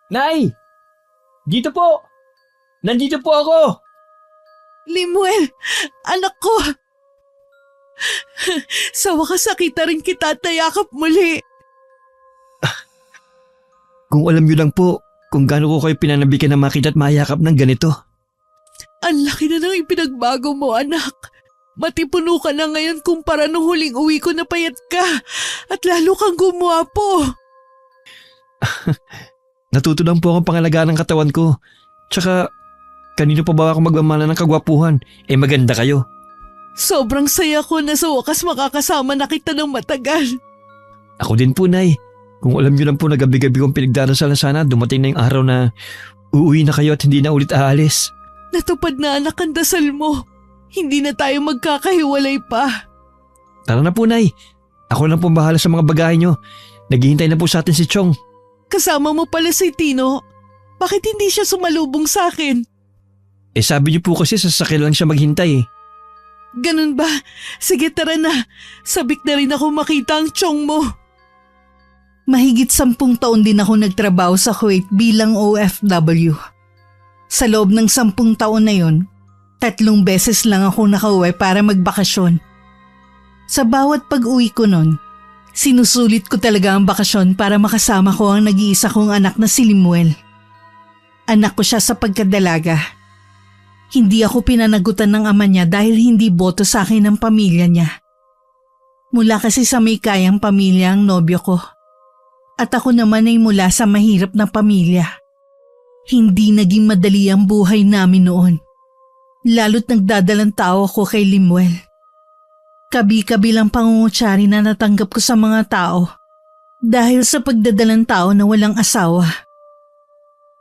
Nay! Dito po! Nandito po ako! Limuel, anak ko! Sa wakas nakita rin kita at nayakap muli. Kung alam niyo lang po kung gaano ko kayo pinanabikan na makita at mayakap ng ganito. Ang laki na ng ipinagbago mo, anak. Matipuno ka na ngayon kumpara nung huling uwi ko na payat ka at lalo kang gumwapo. Natuto lang po akong pangalagaan ng katawan ko. Tsaka, kanino pa ba ako magmamana ng kagwapuhan? Maganda kayo. Sobrang saya ko na sa wakas makakasama na kita ng matagal. Ako din po, Nay. Kung alam niyo lang po na gabi-gabi kong pinagdarasal na sana dumating na yung araw na uuwi na kayo at hindi na ulit aalis. Natupad na, anak, ang dasal mo. Hindi na tayo magkakahiwalay pa. Tara na po, Nay. Ako lang po bahala sa mga bagahe niyo. Naghihintay na po sa atin si Chong. Kasama mo pala si Tino. Bakit hindi siya sumalubong sa akin? Sabi niyo po kasi sa sasakyan lang siya maghintay. Ganun ba? Sige, tara na. Sabik na rin ako makita ang Chong mo. Mahigit 10 taon din ako nagtrabaho sa Kuwait bilang OFW. Sa loob ng 10 taon na yon, 3 beses lang ako nakauwi para magbakasyon. Sa bawat pag-uwi ko nun, sinusulit ko talaga ang bakasyon para makasama ko ang nag-iisa kong anak na si Limuel. Anak ko siya sa pagkadalaga. Hindi ako pinanagutan ng ama niya dahil hindi boto sa akin ang pamilya niya. Mula kasi sa may kayang pamilya ang nobyo ko. At ako naman ay mula sa mahirap na pamilya. Hindi naging madali ang buhay namin noon. Lalo't nagdadalang tao ako kay Limuel. Kabi-kabilang pangungutsari na natanggap ko sa mga tao dahil sa pagdadalang tao na walang asawa.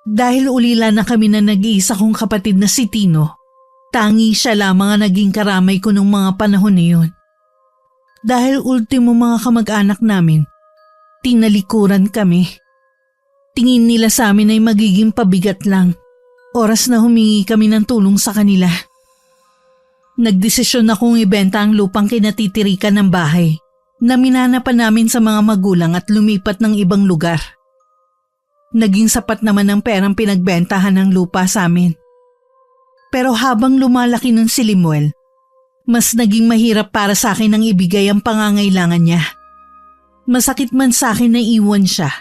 Dahil ulila na kami na nag-iisa kong kapatid na si Tino, tangi siya lamang ang naging karamay ko nung mga panahon na yun. Dahil ultimo mga kamag-anak namin, tinalikuran kami. Tingin nila sa amin ay magiging pabigat lang. Oras na humingi kami ng tulong sa kanila. Nagdesisyon akong ibenta ang lupang kinatitirikan ng bahay na minana pa namin sa mga magulang at lumipat ng ibang lugar. Naging sapat naman ang perang pinagbentahan ng lupa sa amin. Pero habang lumalaki nun si Limuel, mas naging mahirap para sa akin ang ibigay ang pangangailangan niya. Masakit man sa akin na iwan siya.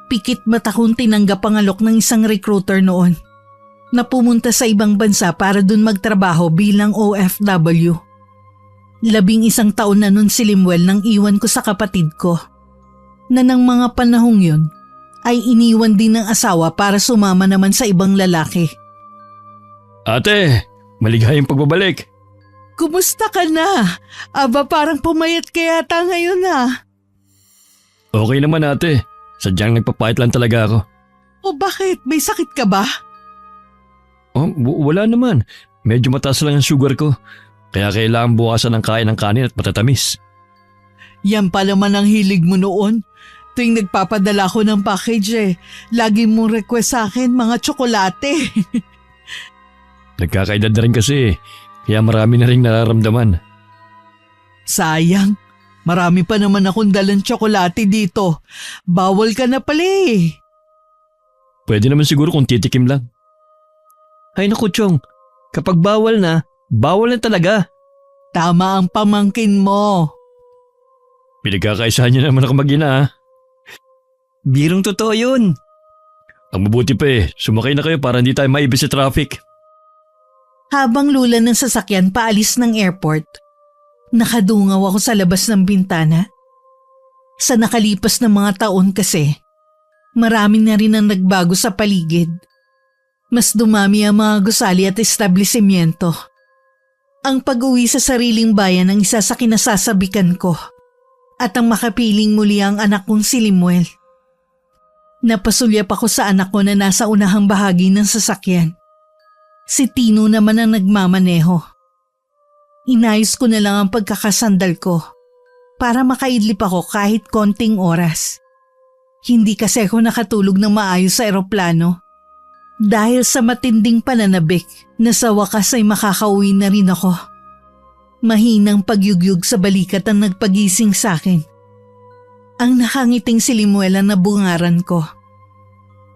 Pikit mata kong tinanggap ang alok ng isang recruiter noon na pumunta sa ibang bansa para dun magtrabaho bilang OFW. 11 taon na nun si Limuel nang iwan ko sa kapatid ko na ng mga panahong yun ay iniwan din ng asawa para sumama naman sa ibang lalaki. Ate, maligayang pagbabalik. Kumusta ka na? Aba, parang pumayat ka yata ngayon ah. Okay naman, ate. Sadyang nagpapayat lang talaga ako. O bakit? May sakit ka ba? Wala naman. Medyo mataas lang ang sugar ko. Kaya kailangan bukasan ng kain ng kanin at matatamis. Yan pa naman ang hilig mo noon. Tuwing nagpapadala ko ng package lagi mong request sa akin mga tsokolate. Nagkakaedad na rin kasi, kaya marami na rin nararamdaman. Sayang, marami pa naman akong dalang tsokolate dito. Bawal ka na pala eh. Pwede naman siguro kung titikim lang. Ay naku, Chong, kapag bawal na talaga. Tama ang pamangkin mo. Pinagkakaisahan niyo naman ako mag-ina ha. Birong totoo yun. Ang mabuti pa sumakay na kayo para hindi tayo maibis sa traffic. Habang lula ng sasakyan paalis ng airport, nakadungaw ako sa labas ng bintana. Sa nakalipas na mga taon kasi, marami na rin ang nagbago sa paligid. Mas dumami ang mga gusali at establishmento. Ang pag-uwi sa sariling bayan ang isa sa kinasasabikan ko at ang makapiling muli ang anak kong si Limuel. Napasulyap ako sa anak ko na nasa unahang bahagi ng sasakyan. Si Tino naman ang nagmamaneho. Inayos ko na lang ang pagkakasandal ko para makaidlip ako kahit konting oras. Hindi kasi ako nakatulog ng maayos sa eroplano dahil sa matinding pananabik na sa wakas ay makakauwi na rin ako. Mahinang pagyugyug sa balikat ang nagpagising sa akin. Ang nakangiting si Limuel ang nabungaran ko.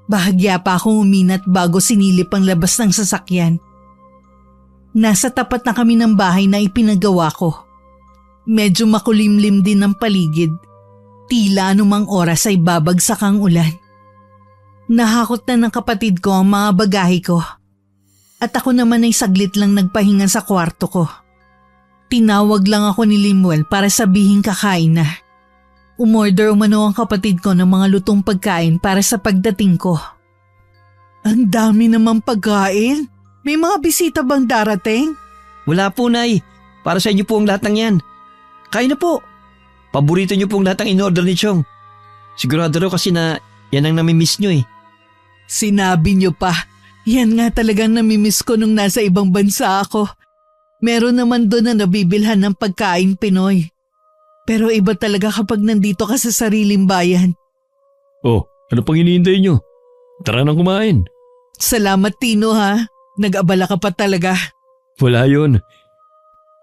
Bahagya pa akong uminat bago sinilip ang labas ng sasakyan. Nasa tapat na kami ng bahay na ipinagawa ko. Medyo makulimlim din ang paligid. Tila anumang oras ay babagsak ang ulan. Nahakot na ng kapatid ko ang mga bagahe ko. At ako naman ay saglit lang nagpahinga sa kwarto ko. Tinawag lang ako ni Limuel para sabihin kakain na. Umorder umano ang kapatid ko ng mga lutong pagkain para sa pagdating ko. Ang dami namang pagkain. May mga bisita bang darating? Wala po, Nay. Para sa inyo po ang lahat ng yan. Kain na po. Paborito niyo pong lahat ng in-order ni Chong. Sigurado raw kasi na yan ang namimiss niyo eh. Sinabi niyo pa. Yan nga talagang namimiss ko nung nasa ibang bansa ako. Meron naman doon na nabibilhan ng pagkain Pinoy. Pero iba talaga kapag nandito ka sa sariling bayan. Oh, ano pang iniintay niyo? Tara nang kumain. Salamat Tino ha. Nag-abala ka pa talaga. Wala yun.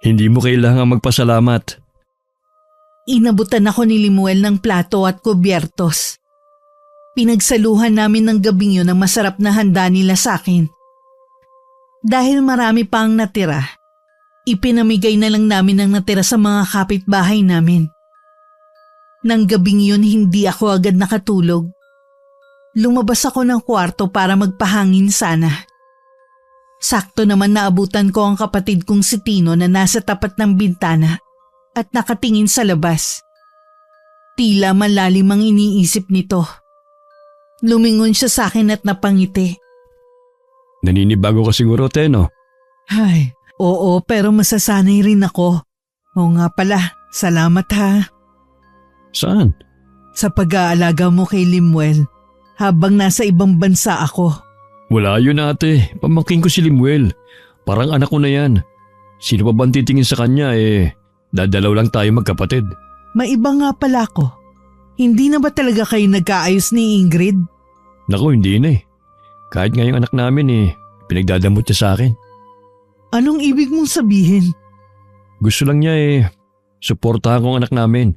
Hindi mo kailangang magpasalamat. Inabutan ako ni Limuel ng plato at kubyertos. Pinagsaluhan namin ng gabing yun ang masarap na handa nila sa akin. Dahil marami pa ang natira, ipinamigay na lang namin ang natira sa mga kapitbahay namin. Nang gabing yun hindi ako agad nakatulog. Lumabas ako ng kwarto para magpahangin sana. Sakto naman naabutan ko ang kapatid kong si Tino na nasa tapat ng bintana at nakatingin sa labas. Tila malalim ang iniisip nito. Lumingon siya sa akin at napangiti. Naninibago ka siguro, Teno. Ay, oo pero masasanay rin ako. Oo nga pala, salamat ha. Saan? Sa pag-aalaga mo kay Limuel habang nasa ibang bansa ako. Wala yun ate. Pamangkin ko si Limuel. Parang anak ko na yan. Sino pa ba ang titingin sa kanya dadalaw lang tayo magkapatid. Maiba nga pala ako. Hindi na ba talaga kayo nagkaayos ni Ingrid? Naku, hindi na eh. Kahit nga yung anak namin pinagdadamot niya sa akin. Anong ibig mong sabihin? Gusto lang niya suportahan ko ang anak namin.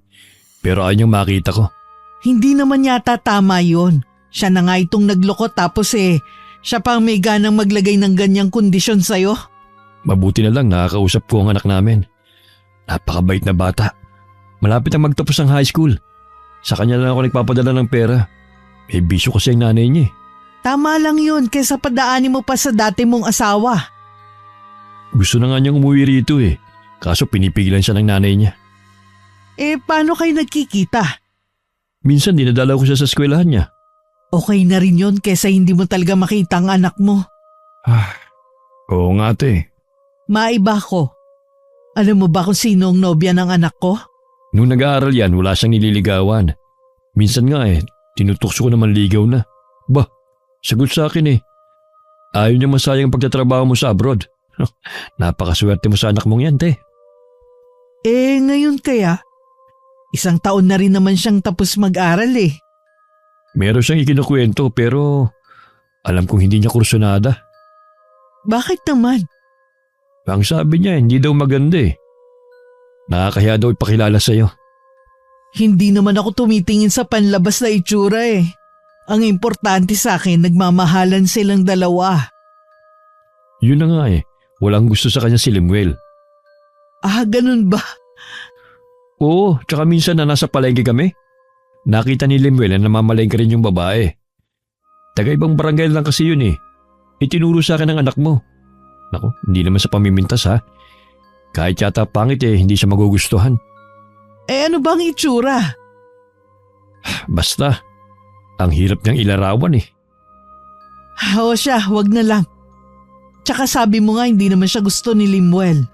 Pero ayaw niyang makita ko. Hindi naman yata tama yon. Siya na nga itong nagloko tapos siya pa ang may ganang maglagay ng ganyang kondisyon sa'yo. Mabuti na lang nakakausap ko ang anak namin. Napakabait na bata. Malapit na magtapos ng high school. Sa kanya lang ako nagpapadala ng pera. May bisyo kasi ang nanay niya. Tama lang yun kaysa padaanin mo pa sa dati mong asawa. Gusto na nga niyang umuwi rito Kaso pinipigilan siya ng nanay niya. Paano kayo nagkikita? Minsan dinadala ko siya sa eskwelahan niya. Okay na rin yun kaysa hindi mo talaga makita ang anak mo. Oo nga ate. Maiba ko. Alam mo ba kung sino ang nobya ng anak ko? Nung nag-aaral yan, wala siyang nililigawan. Minsan nga tinutokso ko naman ligaw na. Bah, sagot sa akin Ayaw niya masayang pagtatrabaho mo sa abroad. Napakaswerte mo sa anak mong yan, te. Ngayon kaya? 1 taon na rin naman siyang tapos mag-aral Meron siyang ikinukwento pero alam kong hindi niya kursunada. Bakit naman? Ang sabi niya hindi daw maganda Nakakahiya daw ipakilala sa'yo. Hindi naman ako tumitingin sa panlabas na itsura Ang importante sa akin, nagmamahalan silang dalawa. Yun na nga walang gusto sa kanya si Limuel. Ganun ba? Oo, tsaka minsan na nasa palengke kami. Nakita ni Limuel na namamalengke rin yung babae. Taga-ibang barangay lang kasi yun Itinuro sa akin ng anak mo. Naku, hindi naman sa pamimintas ha. Kahit yata pangit hindi siya magugustuhan. Ano bang itsura? Basta, ang hirap niyang ilarawan O siya, wag na lang. Tsaka sabi mo nga hindi naman siya gusto ni Limuel.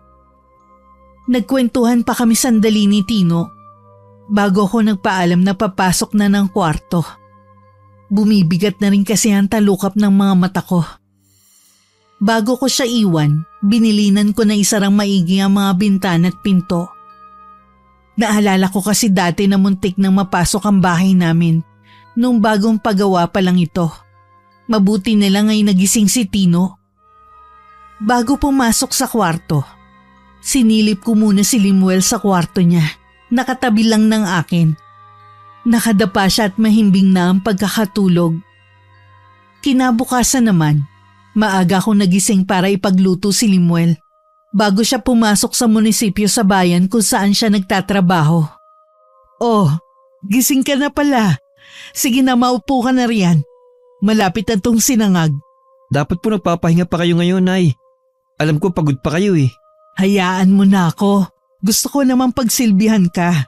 Nagkwentuhan pa kami sandali ni Tino bago ako nagpaalam na papasok na ng kwarto. Bumibigat na rin kasi ang talukap ng mga mata ko. Bago ko siya iwan, binilinan ko na isarang maigi ang mga bintana at pinto. Naalala ko kasi dati na muntik nang mapasok ang bahay namin nung bagong pagawa pa lang ito. Mabuti na lang ay nagising si Tino. Bago pumasok sa kwarto, sinilip ko muna si Limuel sa kwarto niya. Nakatabi lang ng akin. Nakadapa siya at mahimbing na ang pagkakatulog. Kinabukasan naman, maaga akong nagising para ipagluto si Limuel bago siya pumasok sa munisipyo sa bayan kung saan siya nagtatrabaho. Oh, gising ka na pala. Sige na, maupo ka na riyan. Malapit na tong sinangag. Dapat po nagpapahinga pa kayo ngayon, Nay. Alam ko pagod pa kayo eh. Hayaan mo na ako. Gusto ko namang pagsilbihan ka.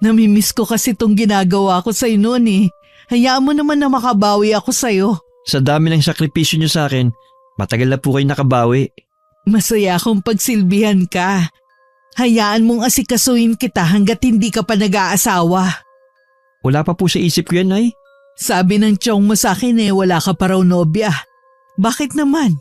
Namimiss ko kasi tong ginagawa ko sa'yo noon eh. Hayaan mo naman na makabawi ako sa'yo. Sa dami ng sakripisyo niyo sa akin, matagal na po kayo nakabawi. Masaya akong pagsilbihan ka. Hayaan mong asikasuhin kita hanggat hindi ka pa nag-aasawa. Wala pa po sa isip ko yan, Nay. Sabi ng tiyong mo sa akin wala ka pa raw nobya. Bakit naman?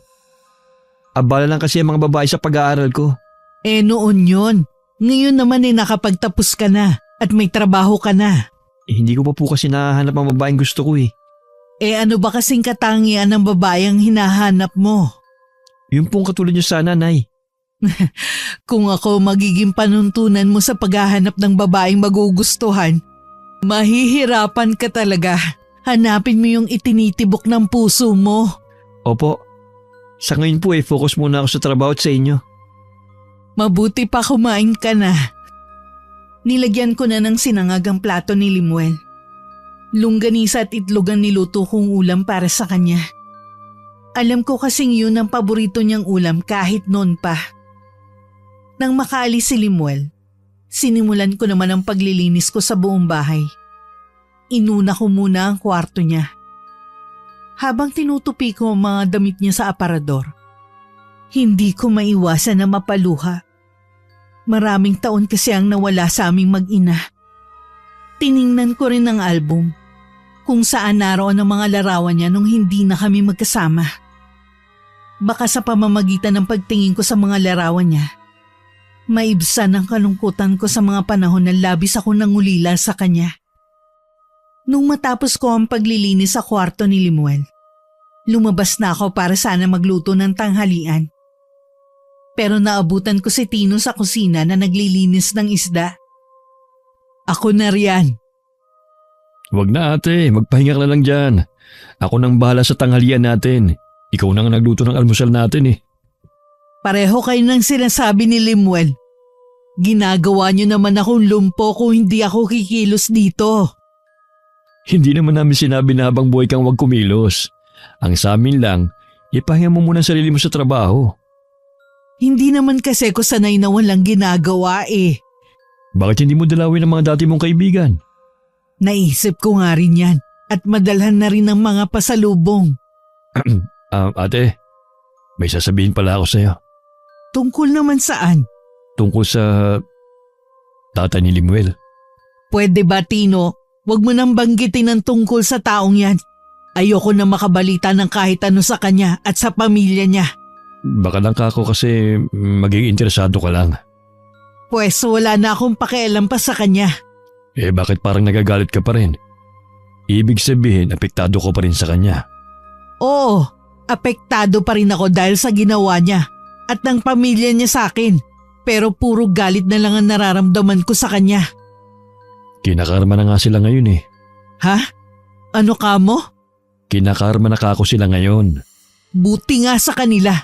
Abala lang kasi ang mga babae sa pag-aaral ko. Noon yun. Ngayon naman nakapagtapos ka na at may trabaho ka na. Hindi ko pa po kasi nahahanap ang babaeng gusto ko eh. Ano ba kasing katangian ng babaeng hinahanap mo? Yung pong katulad niyo sana, Nay. Kung ako magiging panuntunan mo sa paghahanap ng babaeng magugustuhan, mahihirapan ka talaga. Hanapin mo yung itinitibok ng puso mo. Opo. Sa ngayon po focus muna ako sa trabaho at sa inyo. Mabuti pa kumain ka na. Nilagyan ko na ng sinangag ang plato ni Limuel. Longganisa at itlog ang niluto kong ulam para sa kanya. Alam ko kasing yun ang paborito niyang ulam kahit noon pa. Nang makaalis si Limuel, sinimulan ko naman ang paglilinis ko sa buong bahay. Inuna ko muna ang kwarto niya. Habang tinutupi ko ang mga damit niya sa aparador, hindi ko maiwasan na mapaluha. Maraming taon kasi ang nawala sa aming mag-ina. Tiningnan ko rin ang album kung saan naroon ang mga larawan niya nung hindi na kami magkasama. Baka sa pamamagitan ng pagtingin ko sa mga larawan niya, maibsan ang kalungkutan ko sa mga panahon na labis ako nangulila sa kanya. Nung matapos ko ang paglilinis sa kwarto ni Limuel, lumabas na ako para sana magluto ng tanghalian. Pero naabutan ko si Tino sa kusina na naglilinis ng isda. Ako na riyan. Wag na ate, magpahinga ka na lang dyan. Ako nang bahala sa tanghalian natin. Ikaw nang nagluto ng almusal natin eh. Pareho kayo nang sinasabi ni Limuel. Ginagawa niyo naman akong lumpo kung hindi ako kikilos dito. Hindi naman namin sinabi na habang buhay kang wag kumilos. Ang sa amin lang, ipahinga mo muna ang sarili mo sa trabaho. Hindi naman kasi ko sanay na walang ginagawa eh. Bakit hindi mo dalawin ang mga dati mong kaibigan? Naisip ko nga rin yan at madalhan na rin ng mga pasalubong. Ate, may sasabihin pala ako sa'yo. Tungkol naman saan? Tungkol sa tatay ni Limuel. Pwede ba Tino, wag mo nang banggitin ang tungkol sa taong yan. Ayoko na makabalita ng kahit ano sa kanya at sa pamilya niya. Baka lang kako kasi maging interesado ka lang. Pwes wala na akong pakialam pa sa kanya. Bakit parang nagagalit ka pa rin? Ibig sabihin, apektado ko pa rin sa kanya. Oo, apektado pa rin ako dahil sa ginawa niya at ng pamilya niya sa akin. Pero puro galit na lang ang nararamdaman ko sa kanya. Kinakarma na nga sila ngayon eh. Ha? Ano ka mo? Kinakarma na kako sila ngayon. Buti nga sa kanila.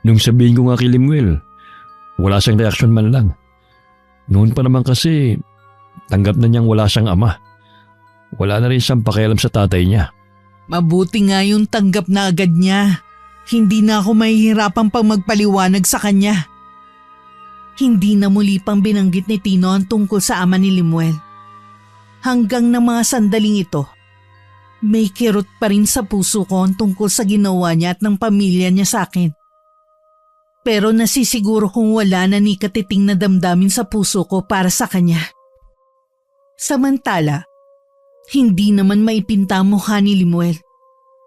Nung sabihin ko nga kay Limuel, wala siyang reaksyon man lang. Noon pa naman kasi, tanggap na niyang wala siyang ama. Wala na rin siyang pakialam sa tatay niya. Mabuti nga yung tanggap na agad niya. Hindi na ako mahihirapan pang magpaliwanag sa kanya. Hindi na muli pang binanggit ni Tino ang tungkol sa ama ni Limuel. Hanggang na mga sandaling ito, may kirot pa rin sa puso ko ang tungkol sa ginawa niya at ng pamilya niya sa akin. Pero nasisiguro kong wala na ni katiting na damdamin sa puso ko para sa kanya. Samantala, hindi naman maipinta ang mukha ni Limuel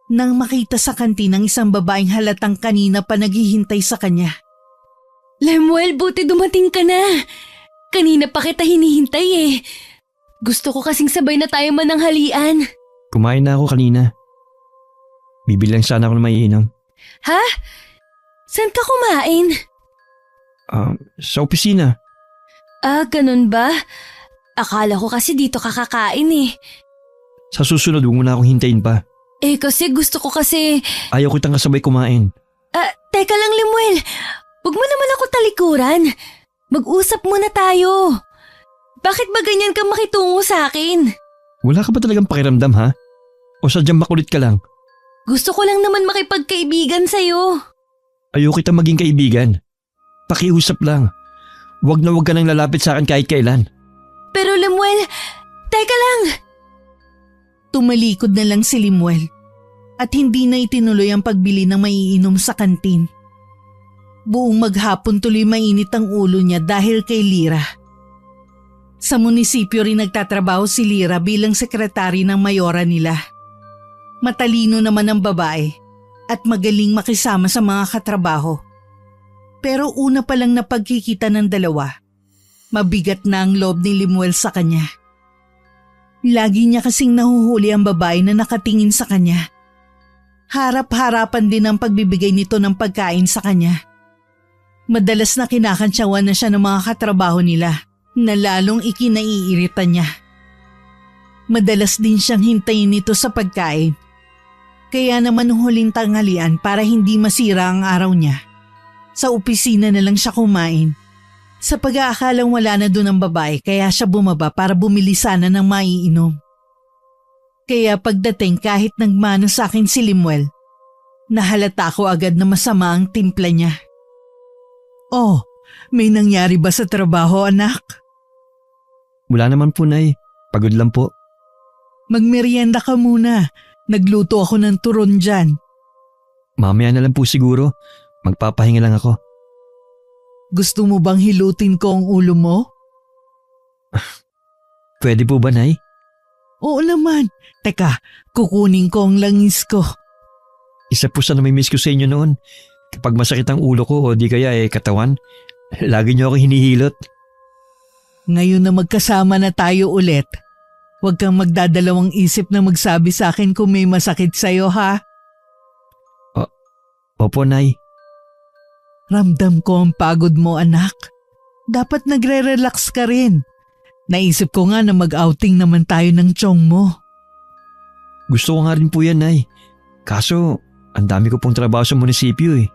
nang makita sa kantin ang isang babaeng halatang kanina pa naghihintay sa kanya. Lemuel, buti dumating ka na. Kanina pa kita hinihintay eh. Gusto ko kasing sabay na tayo mananghalian. Kumain na ako kanina. Bibili lang sana ako ng maiinom. Ha? Saan ka kumain? Sa opisina. Ganun ba? Akala ko kasi dito kakakain eh. Sa susunod, huwag mo na akong hintayin pa. Kasi gusto ko kasi… Ayaw kitang kasabay kumain. Teka lang, Lemuel. Huwag mo naman ako talikuran. Mag-usap muna tayo. Bakit ba ganyan ka makitungo sa akin? Wala ka ba talagang pakiramdam ha? O sadyang makulit ka lang? Gusto ko lang naman makipagkaibigan sa'yo. Ayaw kita maging kaibigan. Pakiusap lang. Huwag na huwag ka nang lalapit sa akin kahit kailan. Pero Lemuel, teka lang. Tumalikod na lang si Lemuel at hindi na itinuloy ang pagbili ng maiinom sa kantin. Buong maghapon tuloy mainit ang ulo niya dahil kay Lyra. Sa munisipyo rin nagtatrabaho si Lyra bilang sekretary ng mayora nila. Matalino naman ang babae at magaling makisama sa mga katrabaho. Pero una pa lang na pagkikita ng dalawa, mabigat na ang loob ni Lemuel sa kanya. Lagi niya kasing nahuhuli ang babae na nakatingin sa kanya. Harap-harapan din ang pagbibigay nito ng pagkain sa kanya. Madalas na kinakantsawan na siya ng mga katrabaho nila na lalong ikinaiirita niya. Madalas din siyang hintayin nito sa pagkain. Kaya naman huling tanghalian para hindi masira ang araw niya. Sa opisina na lang siya kumain. Sa pag-aakalang wala na doon ang babae kaya siya bumaba para bumili sana ng maiinom. Kaya pagdating kahit nagmano sa akin si Lemuel, nahalata ko agad na masama ang timpla niya. Oh, may nangyari ba sa trabaho anak? Wala naman po, Nay. Pagod lang po. Magmerienda ka muna. Nagluto ako ng turon dyan. Mamaya na lang po siguro. Magpapahinga lang ako. Gusto mo bang hilutin ko ang ulo mo? Pwede po ba, Nay? Oo naman. Teka, kukunin ko ang langis ko. Isa po sa namimiss ko sa inyo noon. Kapag masakit ang ulo ko o di kaya katawan, lagi niyo ako hinihilot. Ngayon na magkasama na tayo ulit, huwag kang magdadalawang isip na magsabi sa akin kung may masakit sa'yo ha. Opo, Nay. Ramdam ko ang pagod mo anak. Dapat nagre-relax ka rin. Naisip ko nga na mag-outing naman tayo ng tiyong mo. Gusto ko nga rin po yan, Nay. Kaso, ang dami ko pong trabaho sa munisipyo eh.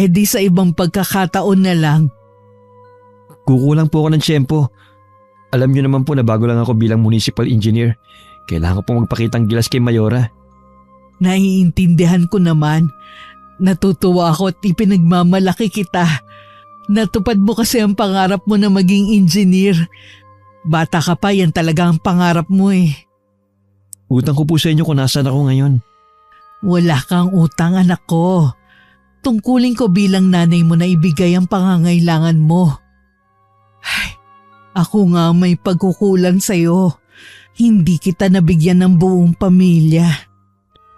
Di sa ibang pagkakataon na lang. Kukulang po ako ng tiyempo. Alam niyo naman po na bago lang ako bilang municipal engineer. Kailangan ko pong magpakitang gilas kay Mayora. Naiintindihan ko naman. Natutuwa ako at ipinagmamalaki kita. Natupad mo kasi ang pangarap mo na maging engineer. Bata ka pa, yan talaga ang pangarap mo eh. Utang ko po sa inyo kung nasaan ako ngayon. Wala kang utang anak ko. Tungkulin ko bilang nanay mo na ibigay ang pangangailangan mo. Ay, ako nga may pagkukulang sa'yo. Hindi kita nabigyan ng buong pamilya.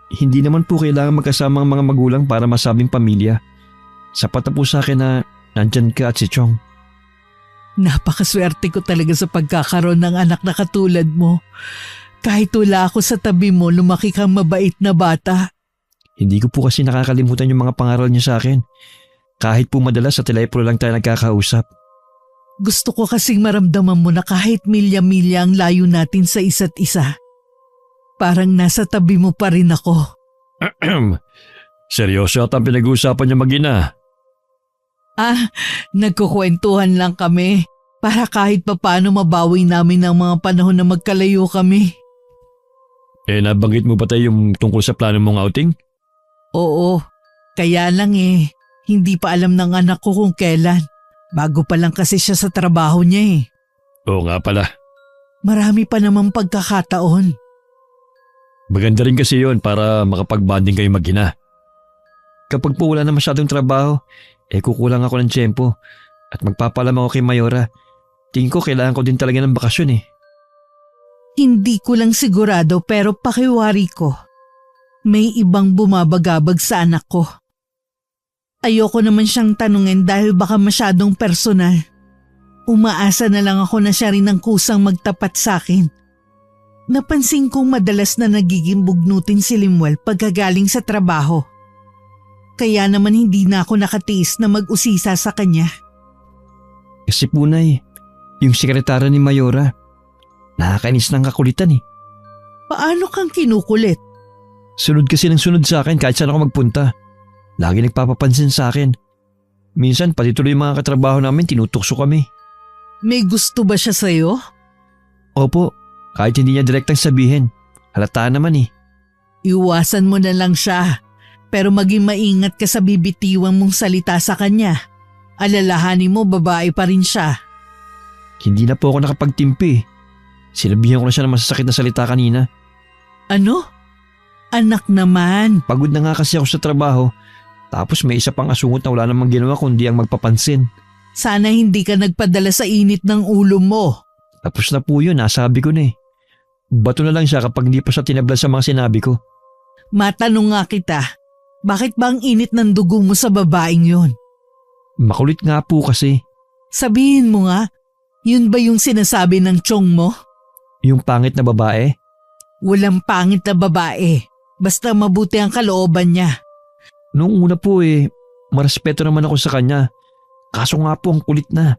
Hindi naman po kailangan magkasama ang mga magulang para masabing pamilya. Sapat na po sa akin na nandyan ka at si Chong. Napakaswerte ko talaga sa pagkakaroon ng anak na katulad mo. Kahit wala ako sa tabi mo, lumaki kang mabait na bata. Hindi ko po kasi nakakalimutan yung mga pangaral niyo sa akin. Kahit po madalas sa telepono lang tayo nagkakausap. Gusto ko kasing maramdaman mo na kahit milya-milya ang layo natin sa isa't isa. Parang nasa tabi mo pa rin ako. Seryoso at ang pinag-uusapan niyo mag-ina. Nagkukwentuhan lang kami para kahit papano mabawi namin ang mga panahon na magkalayo kami. Nabanggit mo ba tayo yung tungkol sa plano mong outing? Oo, kaya lang hindi pa alam ng anak ko kung kailan. Bago pa lang kasi siya sa trabaho niya Oo nga pala. Marami pa namang pagkakataon. Maganda rin kasi yon para makapag-bonding kayo mag-ina. Kapag po wala na masyadong trabaho, kukulang ako ng tiyempo at magpapalam ako kay Mayora. Tingin ko kailangan ko din talaga ng bakasyon Hindi ko lang sigurado pero pakiwari ko. May ibang bumabagabag sa anak ko. Ayoko naman siyang tanungin dahil baka masyadong personal. Umaasa na lang ako na siya rin ang kusang magtapat sa akin. Napansin kong madalas na nagiging bugnutin si Lemuel pagkagaling sa trabaho. Kaya naman hindi na ako nakatiis na mag-usisa sa kanya. Kasi punay, yung sekretara ni Mayora, nakakainis ng kakulitan Paano kang kinukulit? Sunod kasi ng sunod sa akin kahit saan ako magpunta. Lagi nagpapapansin sa akin. Minsan pati tuloy yung mga katrabaho namin tinutukso kami. May gusto ba siya sa'yo? Opo, kahit hindi niya direktang sabihin. Halata naman eh. Iwasan mo na lang siya. Pero maging maingat ka sa bibitiwang mong salita sa kanya. Alalahanin mo babae pa rin siya. Hindi na po ako nakapagtimpi. Sinabihan ko na siya ng masasakit na salita kanina. Ano? Anak naman. Pagod na nga kasi ako sa trabaho. Tapos may isa pang asungot na wala namang ginawa kundi ang magpapansin. Sana hindi ka nagpadala sa init ng ulo mo. Tapos na po yun, nasabi ko na eh. Bato na lang siya kapag hindi pa siya tinabla sa mga sinabi ko. Matanong nga kita, bakit ba ang init ng dugo mo sa babaeng yun? Makulit nga po kasi. Sabihin mo nga, yun ba yung sinasabi ng tiyong mo? Yung pangit na babae? Walang pangit na babae. Basta mabuti ang kalooban niya. Noong una po marespeto naman ako sa kanya. Kaso nga po ang kulit na.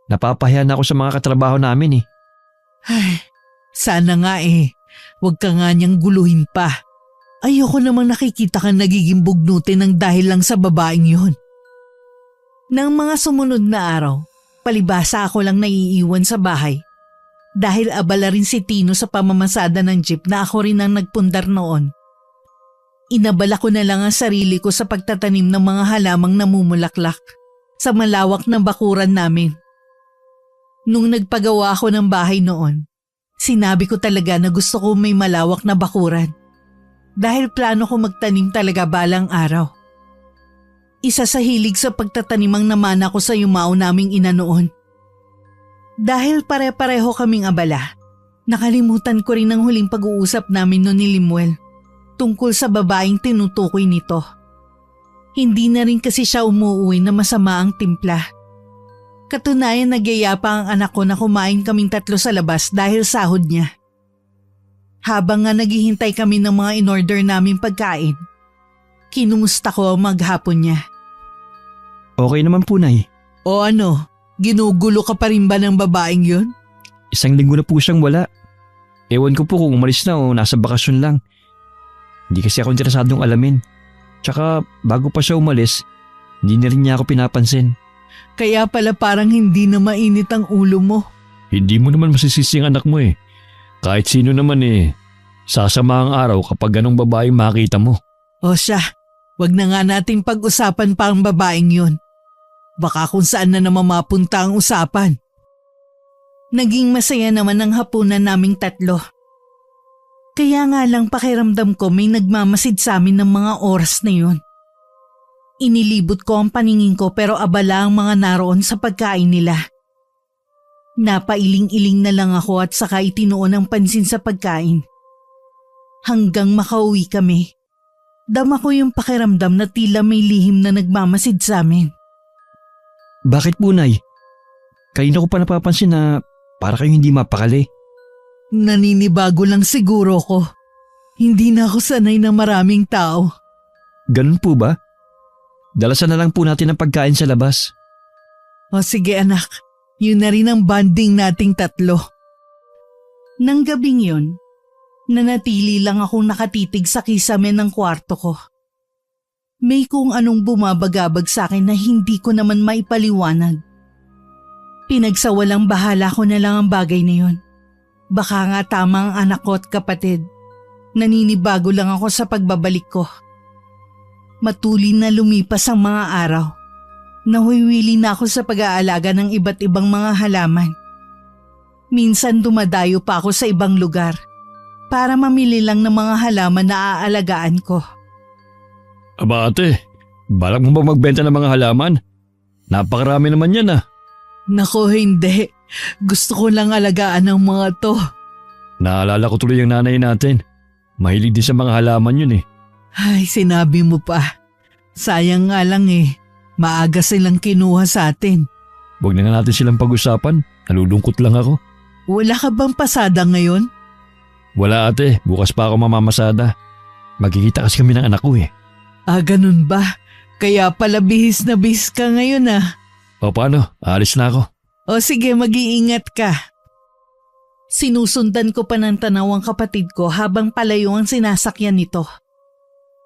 Napapahiya na ako sa mga katrabaho namin eh. Ay, sana nga huwag ka nga niyang guluhin pa. Ayoko namang nakikita kang nagiging bugnutin ng dahil lang sa babaeng yun. Nang mga sumunod na araw, palibasa ako lang naiiwan sa bahay. Dahil abala rin si Tino sa pamamasada ng jeep na ako rin ang nagpundar noon. Inabala ko na lang ang sarili ko sa pagtatanim ng mga halamang namumulaklak sa malawak na bakuran namin. Nung nagpagawa ako ng bahay noon, sinabi ko talaga na gusto ko may malawak na bakuran. Dahil plano ko magtanim talaga balang araw. Isa sa hilig sa pagtatanim ang namana ko sa yumao naming ina noon. Dahil pare-pareho kaming abala, nakalimutan ko rin ang huling pag-uusap namin noon ni Limuel tungkol sa babaeng tinutukoy nito. Hindi na rin kasi siya umuuwi na masama ang timpla. Katunayan nagyaya pa ang anak ko na kumain kaming 3 sa labas dahil sahod niya. Habang nga naghihintay kami ng mga in-order naming pagkain, kinumusta ko ang maghapon niya. Okay naman po, Nay. O ano, ginugulo ka pa rin ba ng babaeng yun? 1 linggo na po siyang wala. Ewan ko po kung umalis na o nasa bakasyon lang. Hindi kasi ako interesadong alamin. Tsaka bago pa siya umalis, hindi na rin niya ako pinapansin. Kaya pala parang hindi na mainit ang ulo mo. Hindi mo naman masisisi ang anak mo eh. Kahit sino naman sasama ang araw kapag ganong babae makita mo. O siya, wag na nga nating pag-usapan pa ang babaeng yun. Baka kung saan na naman mapunta ang usapan. Naging masaya naman ang hapunan naming 3. Kaya nga lang pakiramdam ko may nagmamasid sa amin ng mga oras na yun. Inilibot ko ang paningin ko pero abala ang mga naroon sa pagkain nila. Napailing-iling na lang ako at saka itinuon ang pansin sa pagkain. Hanggang makauwi kami, dama ko yung pakiramdam na tila may lihim na nagmamasid sa amin. Bakit po, Nay? Kanina ko pa napapansin na para kayong hindi mapakali. Naninibago lang siguro ko. Hindi na ako sanay ng maraming tao. Ganun po ba? Dalasan na lang po natin ang pagkain sa labas. O sige anak, yun na rin ang bonding nating 3. Nang gabing yun, nanatili lang akong nakatitig sa kisame ng kwarto ko. May kung anong bumabagabag sa akin na hindi ko naman maipaliwanag. Pinagsawalang bahala ko na lang ang bagay na yun. Baka nga tama ang anak ko at kapatid. Naninibago lang ako sa pagbabalik ko. Matulin na lumipas ang mga araw. Nahuwiwili na ako sa pag-aalaga ng iba't ibang mga halaman. Minsan dumadayo pa ako sa ibang lugar para mamili lang ng mga halaman na aalagaan ko. Aba ate, balak mo ba magbenta ng mga halaman? Napakarami naman yan ah. Nako hindi. Gusto ko lang alagaan ang mga to. Naalala ko tuloy ang nanay natin. Mahilig din sa mga halaman yun eh. Ay, sinabi mo pa. Sayang nga lang maaga silang kinuha sa atin. Huwag na nga natin silang pag-usapan. Nalulungkot lang ako. Wala ka bang pasada ngayon? Wala ate, bukas pa ako mamamasada. Magkikita kasi kami ng anak ko eh. Ah, ganun ba? Kaya pala bihis na bihis ka ngayon ah. O paano, aalis na ako. O sige, mag-iingat ka. Sinusundan ko pa ng tanaw ang kapatid ko habang palayo ang sinasakyan nito.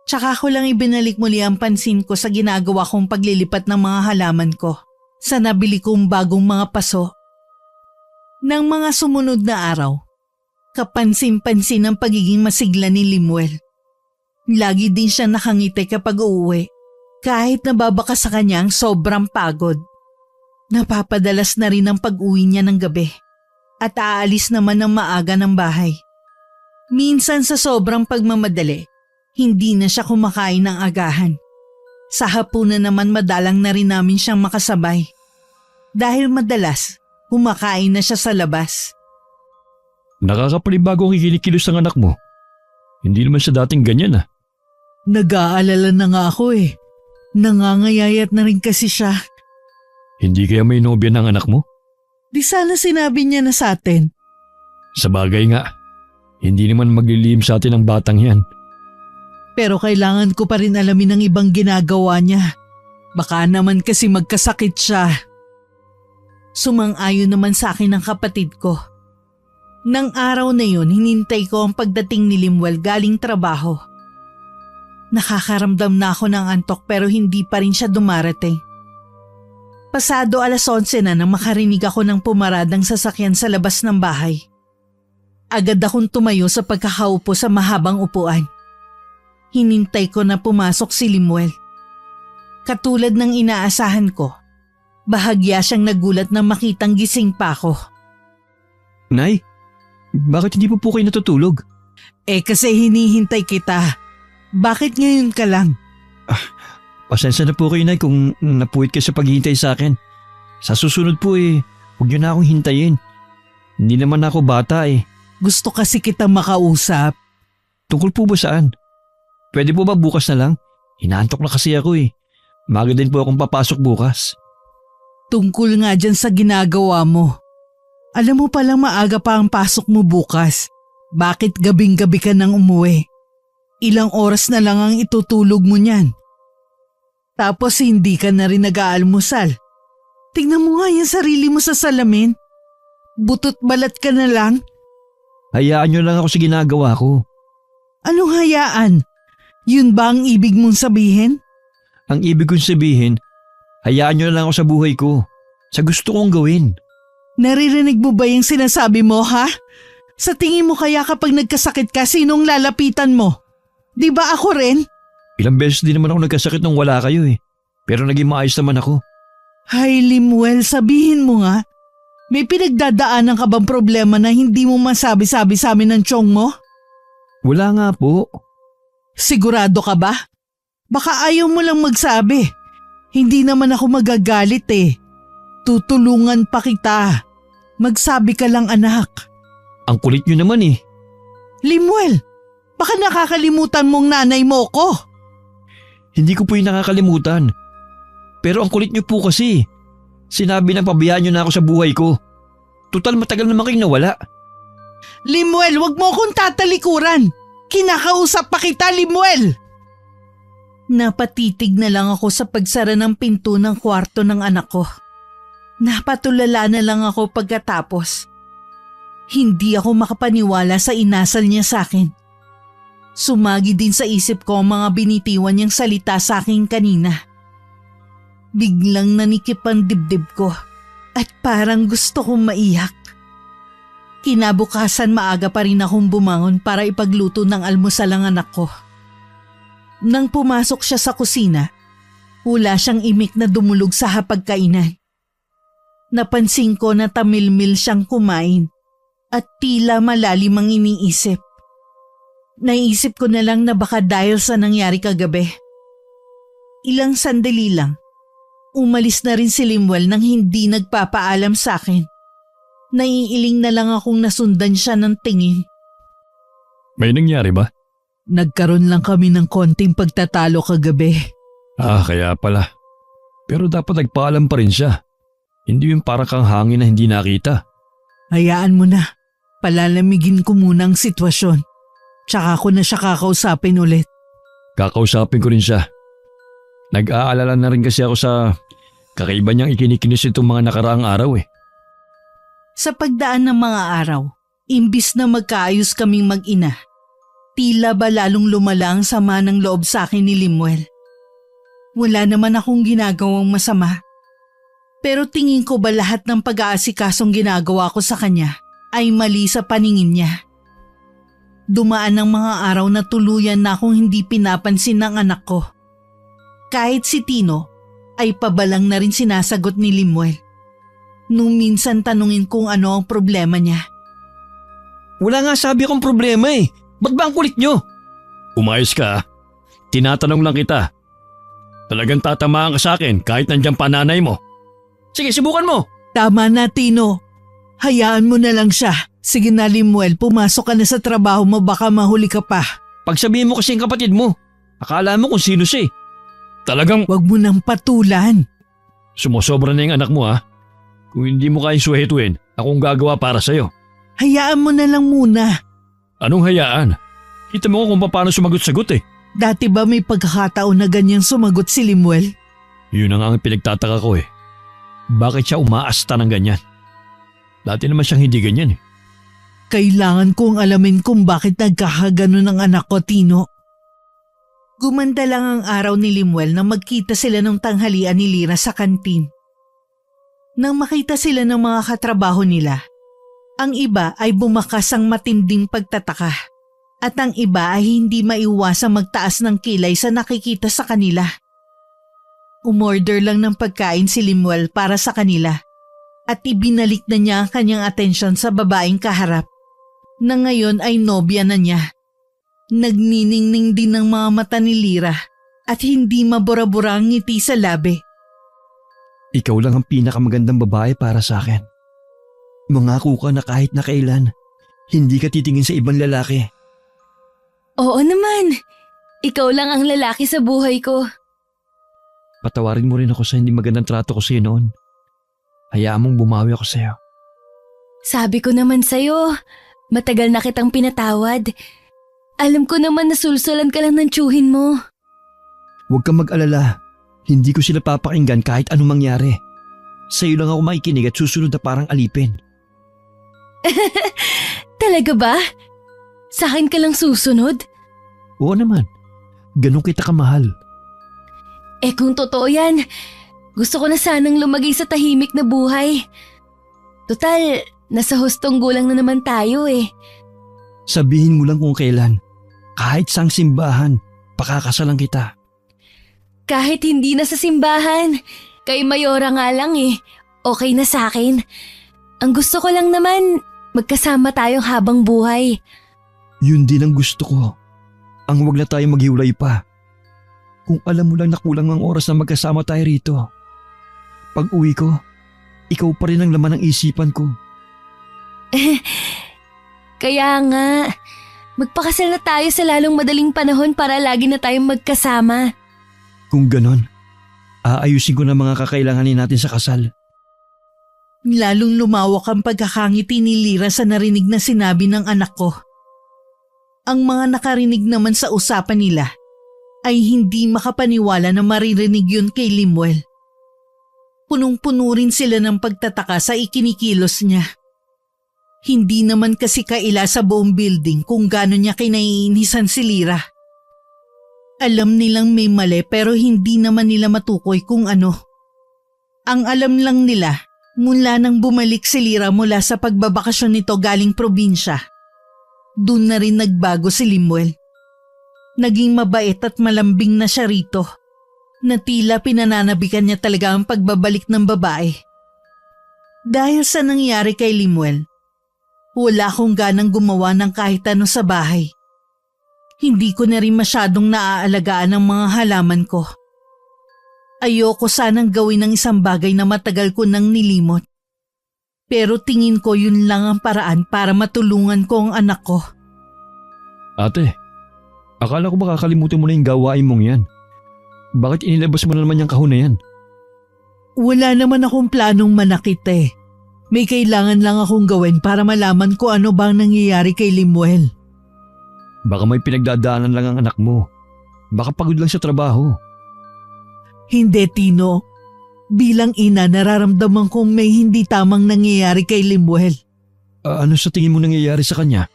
Tsaka ko lang ibinalik muli ang pansin ko sa ginagawa kong paglilipat ng mga halaman ko sa nabili kong bagong mga paso. Nang mga sumunod na araw, kapansin-pansin ang pagiging masigla ni Limuel. Lagi din siya nakangiti kapag uuwi, kahit nababaka sa kanya ang sobrang pagod. Napapadalas na rin ang pag-uwi niya ng gabi at aalis naman ng maaga ng bahay. Minsan sa sobrang pagmamadali, hindi na siya kumakain ng agahan. Sa hapunan naman madalang na rin namin siyang makasabay. Dahil madalas, kumakain na siya sa labas. Nakakapanibago ang ikinikilos ng anak mo. Hindi naman siya dating ganyan ah. Nag-aalala na nga ako eh. Nangangayayat na rin kasi siya. Hindi kaya may nobya ng anak mo? Di sana sinabi niya na sa atin. Sa bagay nga, hindi naman maglilihim sa atin ang batang yan. Pero kailangan ko pa rin alamin ang ibang ginagawa niya. Baka naman kasi magkasakit siya. Sumang-ayon naman sa akin ang kapatid ko. Nang araw na yun, hinintay ko ang pagdating ni Limuel galing trabaho. Nakakaramdam na ako ng antok pero hindi pa rin siya dumarating. Pasado 11:00 na nang makarinig ako ng pumaradang sasakyan sa labas ng bahay. Agad akong tumayo sa pagkakaupo sa mahabang upuan. Hinintay ko na pumasok si Limuel. Katulad ng inaasahan ko, bahagya siyang nagulat nang makitang gising pa ako. Nay, bakit hindi po kayo natutulog? Kasi hinihintay kita. Bakit ngayon ka lang? Pasensya na po kayo, Nay, kung napuwit kayo sa paghihintay sa akin. Sa susunod po huwag niyo na akong hintayin. Hindi naman ako bata eh. Gusto kasi kitang makausap. Tungkol po ba saan? Pwede po ba bukas na lang? Hinaantok na kasi ako eh. Maaga din po akong papasok bukas. Tungkol nga dyan sa ginagawa mo. Alam mo palang maaga pa ang pasok mo bukas. Bakit gabing-gabi ka nang umuwi? Ilang oras na lang ang itutulog mo niyan. Tapos hindi ka na rin nag-aalmusal. Tingnan mo nga yung sarili mo sa salamin. Butot balat ka na lang. Hayaan niyo lang ako sa ginagawa ko. Anong hayaan? Yun ba ang ibig mong sabihin? Ang ibig kong sabihin, hayaan niyo lang ako sa buhay ko. Sa gusto kong gawin. Naririnig mo ba yung sinasabi mo, ha? Sa tingin mo kaya kapag nagkasakit ka, sinong lalapitan mo? Di ba ako rin? Ilang beses din naman ako nagkasakit nung wala kayo eh. Pero naging maayos naman ako. Hay Limuel, sabihin mo nga. May pinagdadaanan ka bang problema na hindi mo masabi-sabi sa amin ng tiyong mo? Wala nga po. Sigurado ka ba? Baka ayaw mo lang magsabi. Hindi naman ako magagalit eh. Tutulungan pa kita. Magsabi ka lang anak. Ang kulit niyo naman eh. Limuel, baka nakakalimutan mong nanay mo ko. Hindi ko po yung nakakalimutan. Pero ang kulit niyo po kasi. Sinabi na pabayaan niyo na ako sa buhay ko. Total matagal naman kayong nawala. Limuel, wag mo akong tatalikuran. Kinakausap pa kita, Limuel. Napatitig na lang ako sa pagsara ng pinto ng kwarto ng anak ko. Napatulala na lang ako pagkatapos. Hindi ako makapaniwala sa inasal niya sa akin. Sumagi din sa isip ko ang mga binitiwan niyang salita sa akin kanina. Biglang nanikip ang dibdib ko at parang gusto kong maiyak. Kinabukasan maaga pa rin akong bumangon para ipagluto ng almusal ang anak ko. Nang pumasok siya sa kusina, wala siyang imik na dumulog sa hapagkainan. Napansin ko na tamilmil siyang kumain at tila malalim ang iniisip. Naisip ko na lang na baka dahil sa nangyari kagabi. Ilang sandali lang, umalis na rin si Limuel nang hindi nagpapaalam sa akin. Naiiling na lang akong nasundan siya ng tingin. May nangyari ba? Nagkaroon lang kami ng konting pagtatalo kagabi. Kaya pala. Pero dapat nagpaalam pa rin siya. Hindi yung para kang hangin na hindi nakita. Hayaan mo na. Palalamigin ko muna ang sitwasyon. Tsaka ko na siya kakausapin ulit. Kakausapin ko rin siya. Nag-aalala na rin kasi ako sa kakaiba niyang ikinikinis itong mga nakaraang araw eh. Sa pagdaan ng mga araw, Imbis na magkaayos kaming mag-ina, tila ba lalong lumala ang sama ng loob sa akin ni Limuel. Wala naman akong ginagawang masama. Pero tingin ko ba lahat ng pag-aasikasong ginagawa ko sa kanya ay mali sa paningin niya? Dumaan ang mga araw na tuluyan na akong hindi pinapansin ng anak ko. Kahit si Tino ay pabalang na rin sinasagot ni Limuel. Nung minsan tanungin kung ano ang problema niya. Wala nga sabi akong problema eh. Ba't ba ang kulit nyo? Umayos ka. Tinatanong lang kita. Talagang tatamaan ka sa akin kahit nandiyan pa nanay mo. Sige, subukan mo. Tama na, Tino. Hayaan mo na lang siya. Sige na, Limuel, pumasok ka na sa trabaho mo, baka mahuli ka pa. Pagsabihin mo kasi ang kapatid mo. Akala mo kung sino siya eh. Talagang Huwag mo nang patulan. sumusobra na yung anak mo ha. Kung hindi mo kayang suhetuin, akong gagawa para sa'yo. Hayaan mo na lang muna. Anong hayaan? Kita mo kung paano sumagot-sagot eh. Dati ba may pagkakataon na ganyang sumagot si Limuel? Yun ang pinagtataka ko eh. Bakit siya umaasta ng ganyan? Dati naman siyang hindi ganyan eh. Kailangan kong alamin kung bakit nagkakaganon ang anak ko, Tino. Gumanda lang ang araw ni Limuel nang magkita sila ng tanghalian ni Lira sa kantin. Nang makita sila ng mga katrabaho nila, ang iba ay bumakas ang matinding pagtataka at ang iba ay hindi maiwasang magtaas ng kilay sa nakikita sa kanila. Umorder lang ng pagkain si Limuel para sa kanila at ibinalik na niya ang kanyang atensyon sa babaeng kaharap na ngayon ay nobya na niya. Nagniningning din ng mga mata ni Lira at hindi mabura-bura ang ngiti sa labi. Ikaw lang ang pinakamagandang babae para sa akin. Mangako ka na kahit na kailan, hindi ka titingin sa ibang lalaki. Oo naman. Ikaw lang ang lalaki sa buhay ko. Patawarin mo rin ako sa hindi magandang trato ko sa'yo noon. Hayaan mong bumawi ako sa'yo. Sabi ko naman sa'yo, matagal na kitang pinatawad. Alam ko naman na sulsulan ka lang ng tiyuhin mo. Huwag kang mag-alala. Hindi ko sila papakinggan kahit anong mangyari. Sa'yo lang ako makikinig at susunod na parang alipin. Talaga ba? Sa akin ka lang susunod? Oo naman. Ganun kita kamahal. Eh kung totoo yan, gusto ko na sanang lumagay sa tahimik na buhay. Total, nasa hustong gulang na naman tayo eh. Sabihin mo lang kung kailan. Kahit sang simbahan, pakakasalan kita. Kahit hindi na sa simbahan, kay Mayora nga lang eh. Okay na sa akin. Ang gusto ko lang naman, magkasama tayong habang buhay. Yun din ang gusto ko. Ang wag na tayo maghiwalay pa. Kung alam mo lang na kulang ang oras na magkasama tayo rito. Pag uwi ko, ikaw pa rin ang laman ng isipan ko. Kaya nga, magpakasal na tayo sa lalong madaling panahon para lagi na tayong magkasama. Kung ganon, aayusin ko na mga kakailanganin natin sa kasal. Lalong lumawak ang pagkakangiti ni Lira sa narinig na sinabi ng anak ko. Ang mga nakarinig naman sa usapan nila ay hindi makapaniwala na maririnig yun kay Limuel. Punong-puno rin sila ng pagtataka sa ikinikilos niya. Hindi naman kasi kaila sa buong building kung gaano niya kinaiinisan si Lira. Alam nilang may mali pero hindi naman nila matukoy kung ano. Ang alam lang nila, mula nang bumalik si Lira mula sa pagbabakasyon nito galing probinsya, doon na rin nagbago si Limuel. Naging mabait at malambing na siya rito, na tila pinananabikan niya talaga ang pagbabalik ng babae. Dahil sa nangyari kay Limuel, wala akong ganang gumawa ng kahit ano sa bahay. Hindi ko na rin masyadong naaalagaan ang mga halaman ko. Ayoko sanang gawin ng isang bagay na matagal ko nang nilimot. Pero tingin ko yun lang ang paraan para matulungan ko ang anak ko. Ate, akala ko makakalimutan mo na yung gawain mong yan. Bakit inilabas mo na naman yung kahon na yan? Wala naman akong planong manakit eh. May kailangan lang akong gawin para malaman ko ano bang nangyayari kay Limuel. Baka may pinagdadaanan lang ang anak mo. Baka pagod lang sa trabaho. Hindi, Tino. Bilang ina, nararamdaman kong may hindi tamang nangyayari kay Limuel. Ano sa tingin mo nangyayari sa kanya?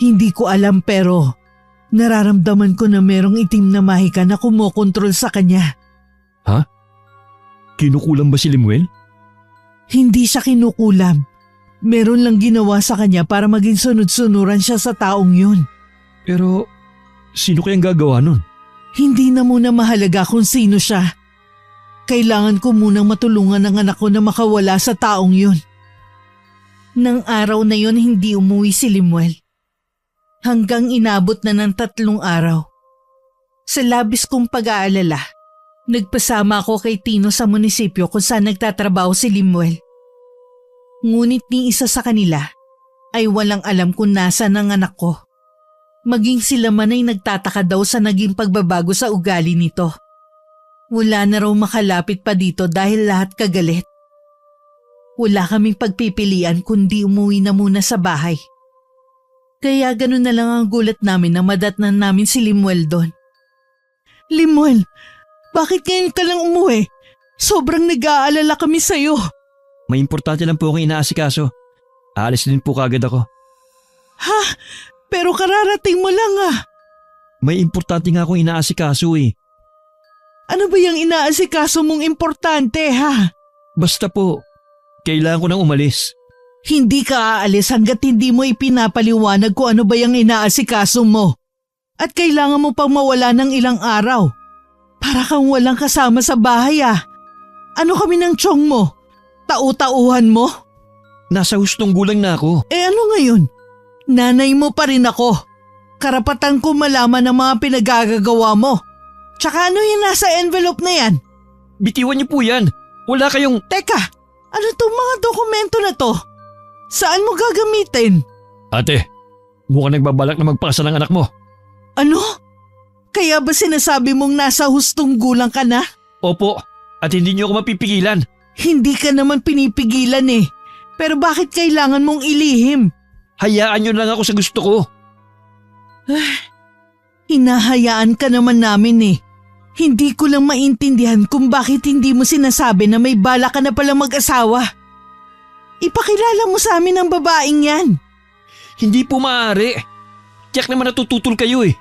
Hindi ko alam pero nararamdaman ko na merong itim na mahika na kumokontrol sa kanya. Kinukulam ba si Limuel? Hindi siya kinukulam. Meron lang ginawa sa kanya para maging sunod-sunuran siya sa taong yun. Pero sino kayang gagawa nun? Hindi na muna mahalaga kung sino siya. Kailangan ko munang matulungan ang anak ko na makawala sa taong yun. Nang araw na yun hindi umuwi si Limuel. Hanggang inabot na ng 3 araw. Sa labis kong pag-aalala, nagpasama ako kay Tino sa munisipyo kung saan nagtatrabaho si Limuel. Ngunit ni isa sa kanila ay walang alam kung nasa ng anak ko. Maging sila man ay nagtataka daw sa naging pagbabago sa ugali nito. Wala na raw makalapit pa dito dahil lahat kagalit. Wala kaming pagpipilian kundi umuwi na muna sa bahay. Kaya ganun na lang ang gulat namin na madatnan namin si Limuel doon. Limuel, bakit ngayon ka lang umuwi? Sobrang nag-aalala kami sa'yo. May importante lang po akong inaasikaso. Aalis din po kagad ako. Ha? Pero kararating mo lang ah. May importante nga akong inaasikaso eh. Ano ba yung inaasikaso mong importante ha? Basta po, kailangan ko nang umalis. Hindi ka aalis hanggat hindi mo ipinapaliwanag kung ano ba yung inaasikaso mo. At kailangan mo pang mawala ng ilang araw. Para kang walang kasama sa bahay ah. Ano kami ng tiyong mo? Tau-tauhan mo? Nasa hustong gulang na ako. Eh ano ngayon? Nanay mo pa rin ako. Karapatan ko malaman ang mga pinagagagawa mo. Tsaka ano yung nasa envelope na yan? Bitiwan niyo po yan. Wala kayong… Teka, ano tong mga dokumento na to? Saan mo gagamitin? Ate, mukhang nagbabalak na magpakasal ng anak mo. Ano? Kaya ba sinasabi mong nasa hustong gulang ka na? Opo, at hindi niyo ako mapipigilan. Hindi ka naman pinipigilan eh. Pero bakit kailangan mong ilihim? Hayaan niyo lang ako sa gusto ko. Hinahayaan ka naman namin eh. Hindi ko lang maintindihan kung bakit hindi mo sinasabi na may bala ka na palang mag-asawa. Ipakilala mo sa amin ang babaeng yan. Hindi po maaari. Tiyak naman natututol kayo eh.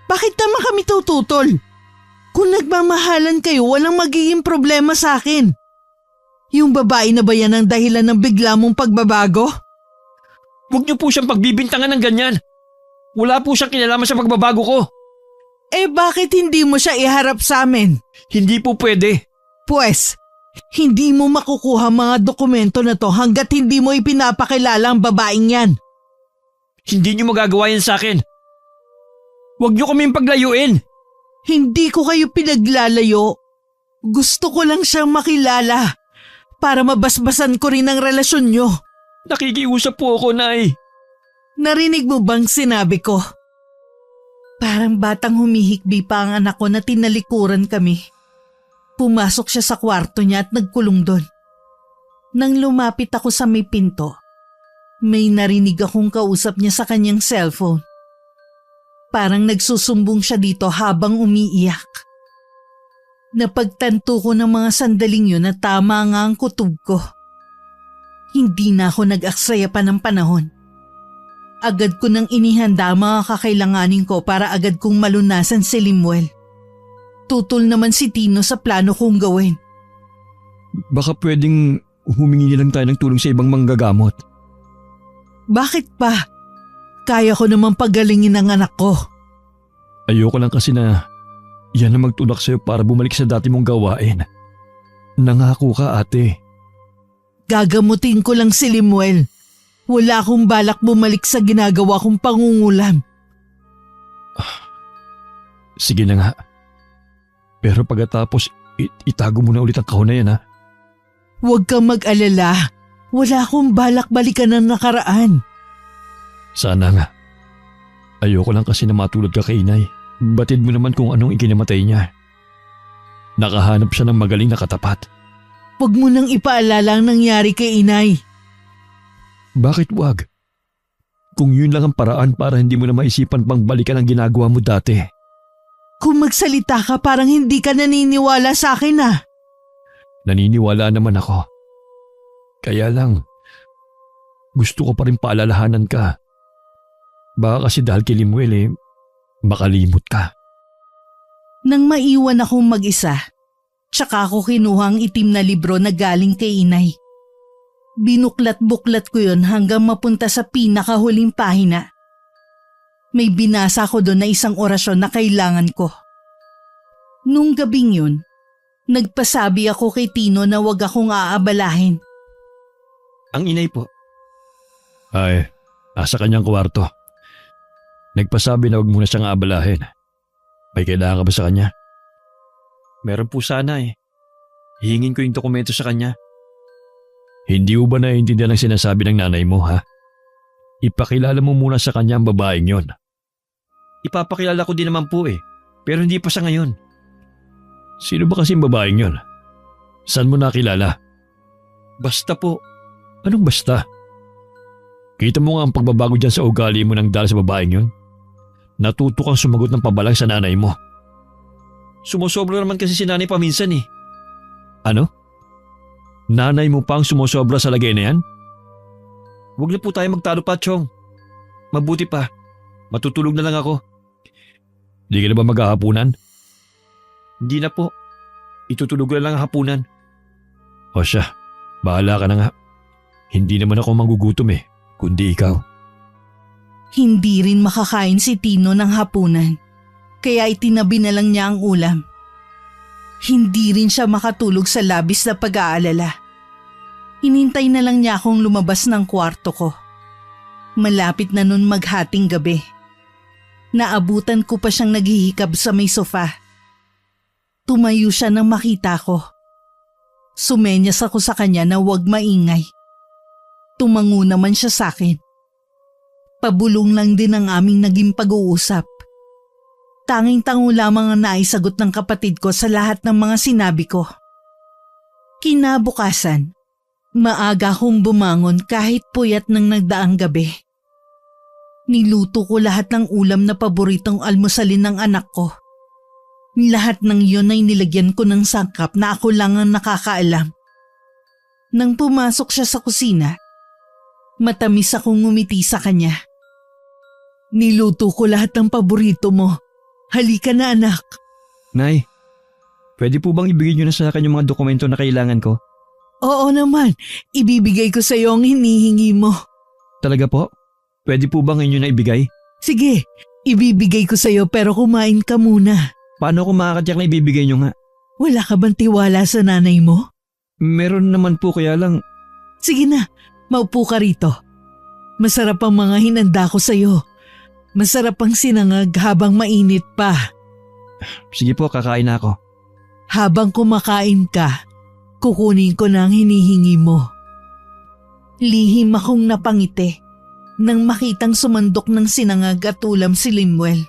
Bakit naman kami tututol? Kung nagmamahalan kayo, walang magiging problema sa akin. Yung babae na ba yan ang dahilan ng bigla mong pagbabago? Huwag niyo po siyang pagbibintangan ng ganyan. Wala po siyang kinalaman sa pagbabago ko. Eh bakit hindi mo siya iharap sa amin? Hindi po pwede. Pues, hindi mo makukuha mga dokumento na to hanggat hindi mo ipinapakilala ang babaeng yan. Hindi niyo magagawa yan sa akin. Huwag niyo kaming paglayuin. Hindi ko kayo pinaglalayo. Gusto ko lang siyang makilala para mabasbasan ko rin ang relasyon nyo. Nakikiusap po ako, Nay. Narinig mo bang sinabi ko? Parang batang humihikbi pa ang anak ko na tinalikuran kami. Pumasok siya sa kwarto niya at nagkulong doon. Nang lumapit ako sa may pinto, may narinig akong kausap niya sa kanyang cellphone. Parang nagsusumbong siya dito habang umiiyak. Napagtanto ko ng mga sandaling yun na tama nga ang kutob ko. Hindi na ako nag-aksaya pa ng panahon. Agad ko nang inihanda ang mga kakailanganin ko para agad kong malunasan si Limuel. Tutol naman si Tino sa plano kong gawin. Baka pwedeng humingi lang tayo ng tulong sa ibang manggagamot. Bakit pa? Kaya ko naman pagalingin ang anak ko. Ayoko lang kasi na yan ang magtulak sa'yo para bumalik sa dati mong gawain. Nangako ka, ate. Gagamutin ko lang si Limuel. Wala akong balak bumalik sa ginagawa kong pangungulam. Sige na nga. Pero pagkatapos, itago mo na ulit ang kahon na yan, ha? Huwag kang mag-alala. Wala akong balak balikan ng nakaraan. Sana nga. Ayoko lang kasi na matulad ka kay inay. Batid mo naman kung anong ikinamatay niya. Nakahanap siya ng magaling na katapat. Huwag mo nang ipaalala ang nangyari kay inay. Bakit wag? Kung yun lang ang paraan para hindi mo na maisipan pang balikan ang ginagawa mo dati. Kung magsalita ka parang hindi ka naniniwala sa akin ah. Naniniwala naman ako. Kaya lang, gusto ko pa rin paalalahanan ka. Baka kasi dahil kay Limuel makalimot ka. Nang maiwan akong mag-isa, tsaka ako kinuha ang itim na libro na galing kay inay. Binuklat-buklat ko yon hanggang mapunta sa pinakahuling pahina. May binasa ko doon na isang orasyon na kailangan ko. Nung gabing yun, nagpasabi ako kay Tino na wag akong aabalahin. Ang inay po? Ay, nasa kanyang kwarto. Nagpasabi na wag muna siyang aabalahin. May kailangan ka ba sa kanya? Meron po sana Hihingin ko yung dokumento sa kanya. Hindi mo ba naiintindihan ang sinasabi ng nanay mo, ha? Ipakilala mo muna sa kanya ang babaeng yon. Ipapakilala ko din naman po pero hindi pa sa ngayon. Sino ba kasing babaeng yon? Saan mo nakilala? Basta po. Anong basta? Kita mo nga ang pagbabago dyan sa ugali mo nang dahil sa babaeng yon. Natuto kang sumagot ng pabalang sa nanay mo. Sumusobra naman kasi si nanay paminsan Ano? Nanay mo pa ang sumusobra sa lagay na yan? Huwag na po tayo magtalo pa, Chong. Mabuti pa. Matutulog na lang ako. Di ka na ba maghahapunan? Hindi na po. Itutulog na lang ang hapunan. O siya, bahala ka na nga. Hindi naman ako magugutom kundi ikaw. Hindi rin makakain si Tino ng hapunan, kaya itinabi na lang niya ang ulam. Hindi rin siya makatulog sa labis na pag-aalala. Hinintay na lang niya akong lumabas ng kwarto ko. Malapit na nun maghating gabi. Naabutan ko pa siyang naghihikab sa may sofa. Tumayo siya nang makita ko. Sumenyas ako sa kanya na huwag maingay. Tumango naman siya sa akin. Pabulong lang din ang aming naging pag-uusap. Tanging-tango lamang ang naisagot ng kapatid ko sa lahat ng mga sinabi ko. Kinabukasan, maaga akong bumangon kahit puyat ng nagdaang gabi. Niluto ko lahat ng ulam na paboritong almusalin ng anak ko. Lahat ng iyon ay nilagyan ko ng sangkap na ako lang ang nakakaalam. Nang pumasok siya sa kusina, matamis akong ngumiti sa kanya. Niluto ko lahat ng paborito mo. Halika na anak. Nay, pwede po bang ibigay niyo na sa akin yung mga dokumento na kailangan ko? Oo naman, ibibigay ko sa iyo ang hinihingi mo. Talaga po? Pwede po bang inyo na ibigay? Sige, ibibigay ko sa iyo pero kumain ka muna. Paano ko makakatiyak na ibibigay niyo nga? Wala ka bang tiwala sa nanay mo? Meron naman po kaya lang. Sige na, maupo ka rito. Masarap ang mga hinanda ko sa iyo. Masarap ang sinangag habang mainit pa. Sige po, kakain na ako. Habang kumakain ka, kukunin ko na ang hinihingi mo. Lihim akong napangiti nang makitang sumandok ng sinangag at ulam si Limuel.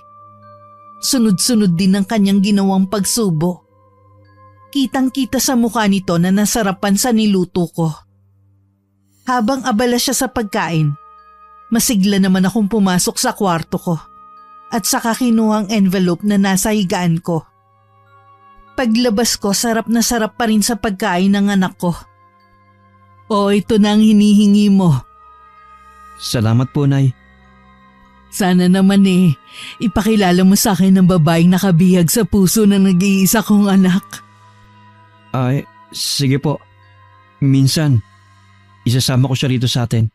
Sunod-sunod din ang kanyang ginawang pagsubo. Kitang-kita sa mukha nito na nasarapan sa niluto ko. Habang abala siya sa pagkain, masigla naman akong pumasok sa kwarto ko at saka kinuha ang envelope na nasa higaan ko. Paglabas ko, sarap na sarap pa rin sa pagkain ng anak ko. O, ito na ang hinihingi mo. Salamat po, Nay. Sana naman ipakilala mo sa akin ng babaeng nakabihag sa puso na nag-iisa kong anak. Ay, sige po. Minsan, isasama ko siya rito sa atin.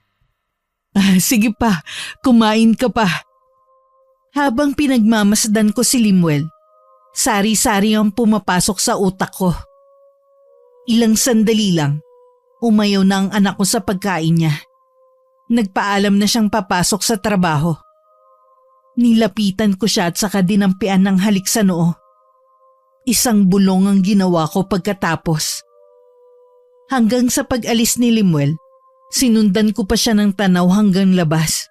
Sige pa, kumain ka pa. Habang pinagmamasdan ko si Limuel, sari-sari ang pumapasok sa utak ko. Ilang sandali lang, umayaw na ang anak ko sa pagkain niya. Nagpaalam na siyang papasok sa trabaho. Nilapitan ko siya at saka dinampian ng halik sa noo. Isang bulong ang ginawa ko pagkatapos. Hanggang sa pag-alis ni Limuel, sinundan ko pa siya ng tanaw hanggang labas.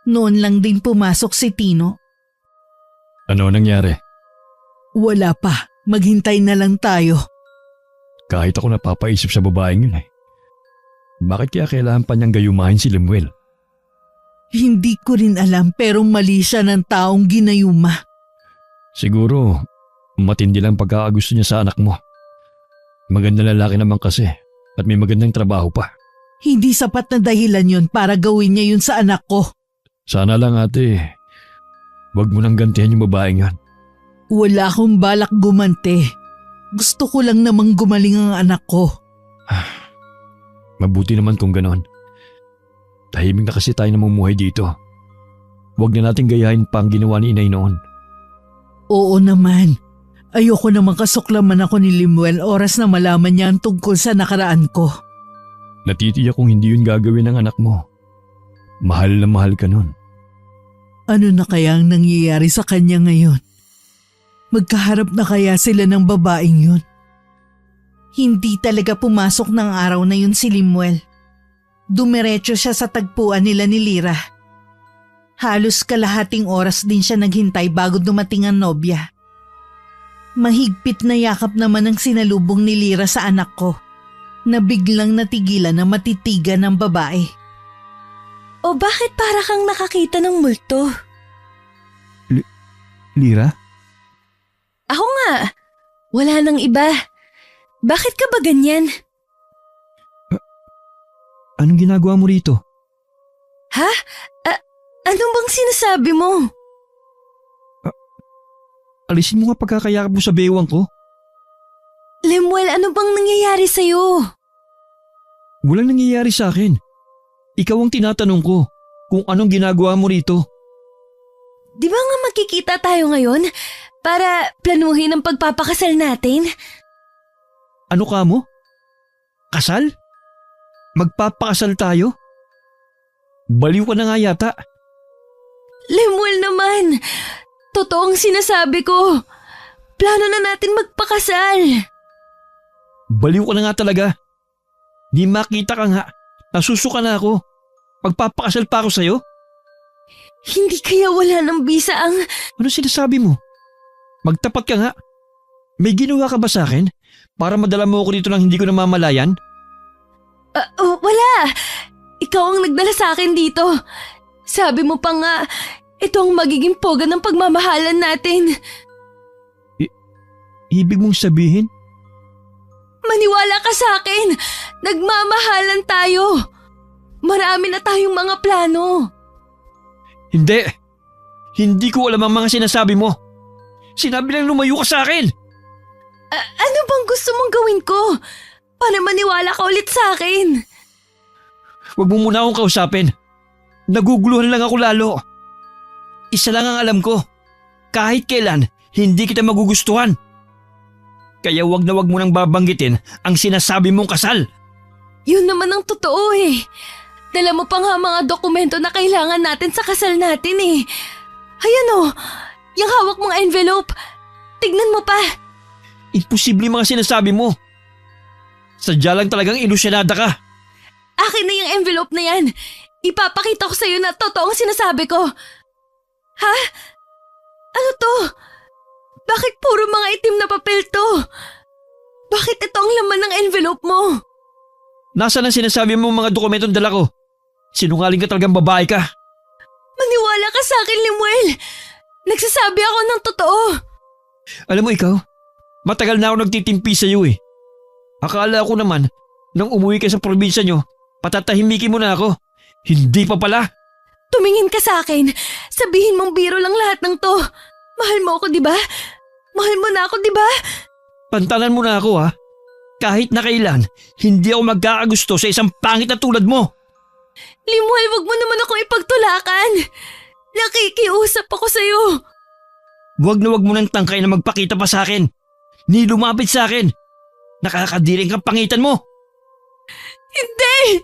Noon lang din pumasok si Tino. Ano nangyari? Wala pa, maghintay na lang tayo. Kahit ako napapaisip sa babaeng yun Bakit kaya kailangan pa niyang gayumahin si Limuel? Hindi ko rin alam pero mali siya ng taong ginayuma. Siguro, matindi lang pagkakagusto niya sa anak mo. Magandang lalaki naman kasi at may magandang trabaho pa. Hindi sapat na dahilan yon para gawin niya yun sa anak ko. Sana lang ate, wag mo nang gantihan yung babaeng yan. Wala akong balak gumante. Gusto ko lang namang gumaling ang anak ko. Mabuti naman kung ganon. Tahimik na kasi tayo namumuhay dito. Huwag na natin gayahin pa ang ginawa ni inay noon. Oo naman. Ayoko namang kasuklaman ako ni Limuel oras na malaman niya ang tungkol sa nakaraan ko. Natitiyak kung hindi yun gagawin ng anak mo. Mahal na mahal ka nun. Ano na kaya ang nangyayari sa kanya ngayon? Magkaharap na kaya sila ng babaeng yun? Hindi talaga pumasok ng araw na yun si Limuel. Dumiretso siya sa tagpuan nila ni Lira. Halos kalahating oras din siya naghintay bago dumating ang nobya. Mahigpit na yakap naman ang sinalubong ni Lira sa anak ko, na biglang natigilan na matitigan ng babae. O bakit para kang nakakita ng multo? Lira? Ako nga. Wala nang iba. Bakit ka ba ganyan? Anong ginagawa mo rito? Ha? Anong bang sinasabi mo? Alisin mo nga pagkakayakap mo sa bewang ko. Lemuel, ano bang nangyayari sa'yo? Walang nangyayari sa akin. Ikaw ang tinatanong ko kung anong ginagawa mo rito. Di ba nga magkikita tayo ngayon para planuhin ang pagpapakasal natin? Ano ka mo? Kasal? Magpapakasal tayo? Baliw ka na nga yata. Lemuel naman, totoong sinasabi ko. Plano na natin magpakasal. Baliw ka na nga talaga. Di makita ka nga. Nasusuka na ako. Magpapakasal pa ako sa'yo? Hindi kaya wala ng bisa ang… Ano sinasabi mo? Magtapat ka nga. May ginawa ka ba sa akin? Para madala mo ako dito nang hindi ko namamalayan? Wala. Ikaw ang nagdala sa akin dito. Sabi mo pa nga, ito ang magiging poga ng pagmamahalan natin. Ibig mong sabihin? Maniwala ka sa akin. Nagmamahalan tayo. Marami na tayong mga plano. Hindi. Hindi ko alam ang mga sinasabi mo. Sinabi lang lumayo ka sa akin. Ano bang gusto mong gawin ko? Para maniwala ka ulit sa akin. Huwag mo muna akong kausapin. Naguguluhan lang ako lalo. Isa lang ang alam ko. Kahit kailan, hindi kita magugustuhan. Kaya wag na wag mo nang babanggitin ang sinasabi mong kasal. Yun naman ang totoo eh. Dala mo pa nga mga dokumento na kailangan natin sa kasal natin eh. Ayan o, yung hawak mong envelope. Tignan mo pa. Imposible yung mga sinasabi mo. Sadya lang talagang ilusyonada ka. Akin na yung envelope na yan. Ipapakita ko sa'yo na totoo ang sinasabi ko. Ha? Ano to? Bakit puro mga itim na papel to? Bakit ito ang laman ng envelope mo? Nasaan ang sinasabi mo mga dokumentong dala ko? Sinungaling ka talagang babae ka. Maniwala ka sa akin, Limuel. Nagsasabi ako ng totoo. Alam mo ikaw, matagal na ako nagtitimpi sa iyo eh. Akala ko naman, nang umuwi ka sa probinsya nyo, patatahimikin mo na ako. Hindi pa pala. Tumingin ka sa akin. Sabihin mong biro lang lahat ng to. Mahal mo ako, di ba? Mahal mo na ako, di ba? Pantalan mo na ako ha. Kahit na kailan, hindi ako magkakagusto sa isang pangit na tulad mo. Limuel, wag mo naman akong ipagtulakan. Nakikiusap ako sa'yo. Huwag na huwag mo nang tangkay na magpakita pa sa akin. Ni lumapit sa akin. Nakakadiring kang pangitan mo. Hindi!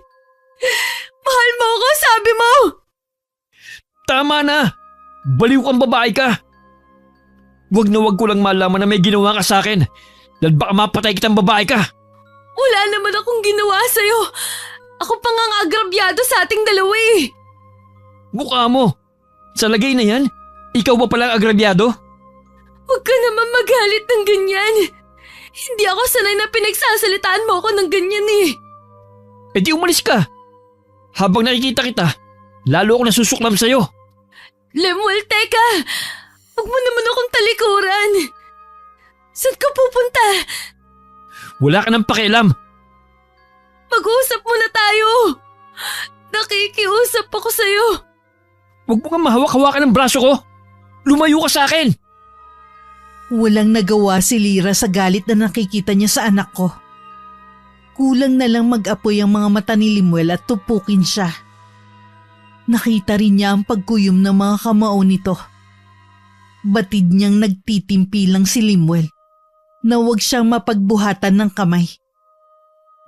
Mahal mo ako, sabi mo! Tama na! Baliw kang babae ka! Huwag na huwag ko lang malaman na may ginawa ka sa akin dahil baka mapatay kitang babae ka. Wala naman akong ginawa sa'yo. Ako pa nga ang agrabyado sa ating dalawa eh. Mukha mo! Sa lagay na yan, ikaw ba palang agrabyado? Huwag ka naman magalit ng ganyan. Hindi ako sanay na pinagsasalitaan mo ako ng ganyan eh. E di umalis ka! Habang nakikita kita, lalo ako nasusuklam sa'yo. Lemuel, teka! Huwag mo naman akong talikuran. Saan ka pupunta? Wala ka ng pakialam. Mag-usap muna tayo. Nakikiusap ako sa'yo. Huwag mo kang mahawak-hawakan ng braso ko! Lumayo ka sa akin! Walang nagawa si Lyra sa galit na nakikita niya sa anak ko. Kulang na lang mag-apoy ang mga mata ni Limuel at tupukin siya. Nakita rin niya ang pagkuyom ng mga kamao nito. Batid niyang nagtitimpi lang si Limuel na huwag siyang mapagbuhatan ng kamay.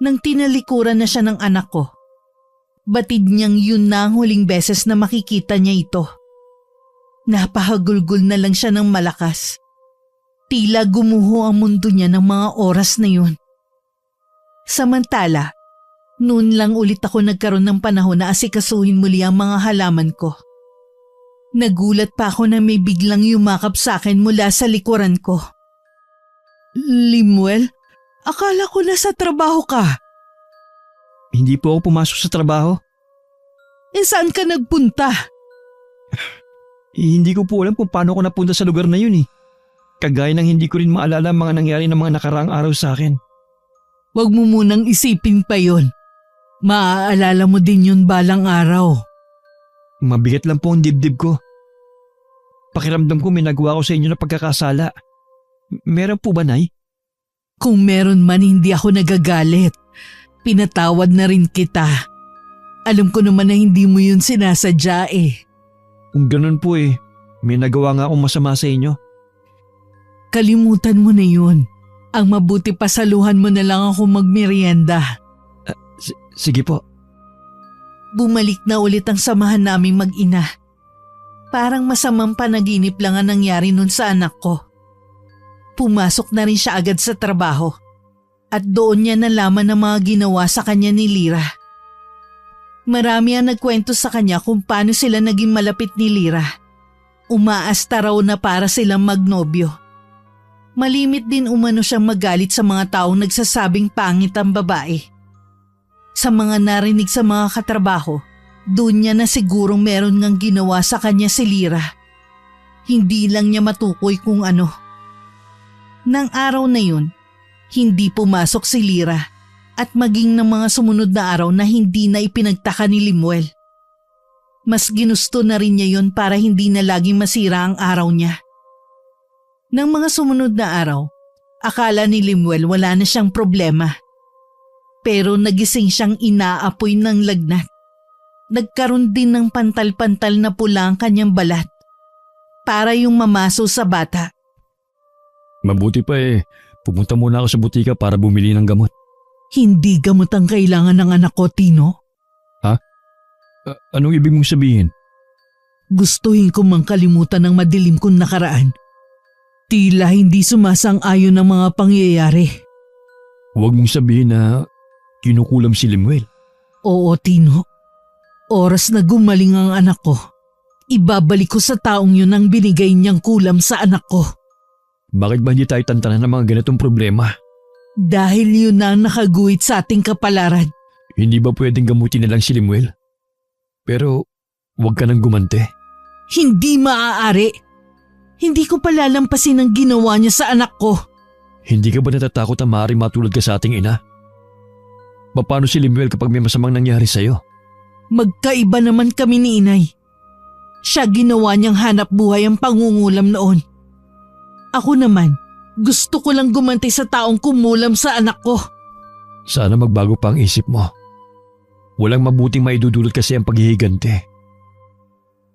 Nang tinalikuran na siya ng anak ko, batid niyang yun na ang huling beses na makikita niya ito. Napahagulgol na lang siya ng malakas. Tila gumuho ang mundo niya ng mga oras na yun. Samantala, noon lang ulit ako nagkaroon ng panahon na asikasuhin muli ang mga halaman ko. Nagulat pa ako na may biglang yumakap sa akin mula sa likuran ko. Limuel, akala ko nasa trabaho ka. Hindi po ako pumasok sa trabaho. Saan ka nagpunta? Hindi ko po alam kung paano ko napunta sa lugar na yun eh. Kagaya ng hindi ko rin maalala ang mga nangyari ng mga nakaraang araw sa akin. Huwag mo munang isipin pa yon. Maaalala mo din yun balang araw. Mabigat lang po ang dibdib ko. Pakiramdam ko may nagawa ko sa inyo na pagkakasala. Meron po ba, Nay? Kung meron man hindi ako nagagalit. Pinatawad na rin kita. Alam ko naman na hindi mo yun sinasadya eh. Kung ganun po eh, may nagawa nga akong masama sa inyo. Kalimutan mo na yun. Ang mabuti pasaluhan mo na lang ako magmerienda. Sige po. Bumalik na ulit ang samahan naming mag-ina. Parang masamang panaginip lang ang nangyari nun sa anak ko. Pumasok na rin siya agad sa trabaho. At doon niya nalaman ang mga ginawa sa kanya ni Lyra. Marami ang nagkwento sa kanya kung paano sila naging malapit ni Lyra. Umaasta raw na para silang magnobyo. Malimit din umano siyang magalit sa mga taong nagsasabing pangit ang babae. Sa mga narinig sa mga katrabaho, doon niya na sigurong meron ngang ginawa sa kanya si Lyra. Hindi lang niya matukoy kung ano. Nang araw na yun, hindi pumasok si Lyra at maging ng mga sumunod na araw na hindi na ipinagtaka ni Limuel. Mas ginusto na rin niya yon para hindi na laging masira ang araw niya. Nang mga sumunod na araw, akala ni Limuel wala na siyang problema. Pero nagising siyang inaapoy ng lagnat. Nagkaroon din ng pantal-pantal na pula ang kanyang balat. Para yung mamaso sa bata. Mabuti pa eh, pumunta muna ako sa butika para bumili ng gamot. Hindi gamot ang kailangan ng anak ko, Tino. Anong ibig mong sabihin? Gustuhin ko mang kalimutan ng madilim kong nakaraan. Tila hindi sumasang-ayon ang mga pangyayari. Huwag mong sabihin na kinukulam si Limuel. Oo, Tino. Oras na gumaling ang anak ko, ibabalik ko sa taong yun ang binigay niyang kulam sa anak ko. Bakit ba hindi tayo tantanan ng mga ganitong problema? Dahil yun na ang nakaguhit sa ating kapalaran. Hindi ba pwedeng gamutin na lang si Limuel? Pero huwag ka nang gumante. Hindi maaari. Hindi ko palalampasin ang ginawa niya sa anak ko. Hindi ka ba natatakot na maaaring matulad ka sa ating ina? Paano si Limuel kapag may masamang nangyari sa'yo? Magkaiba naman kami ni inay. Siya ginawa niyang hanap buhay ang pangungulam noon. Ako naman, gusto ko lang gumanti sa taong kumulam sa anak ko. Sana magbago pa ang isip mo. Walang mabuting maidudulot kasi ang paghihigante.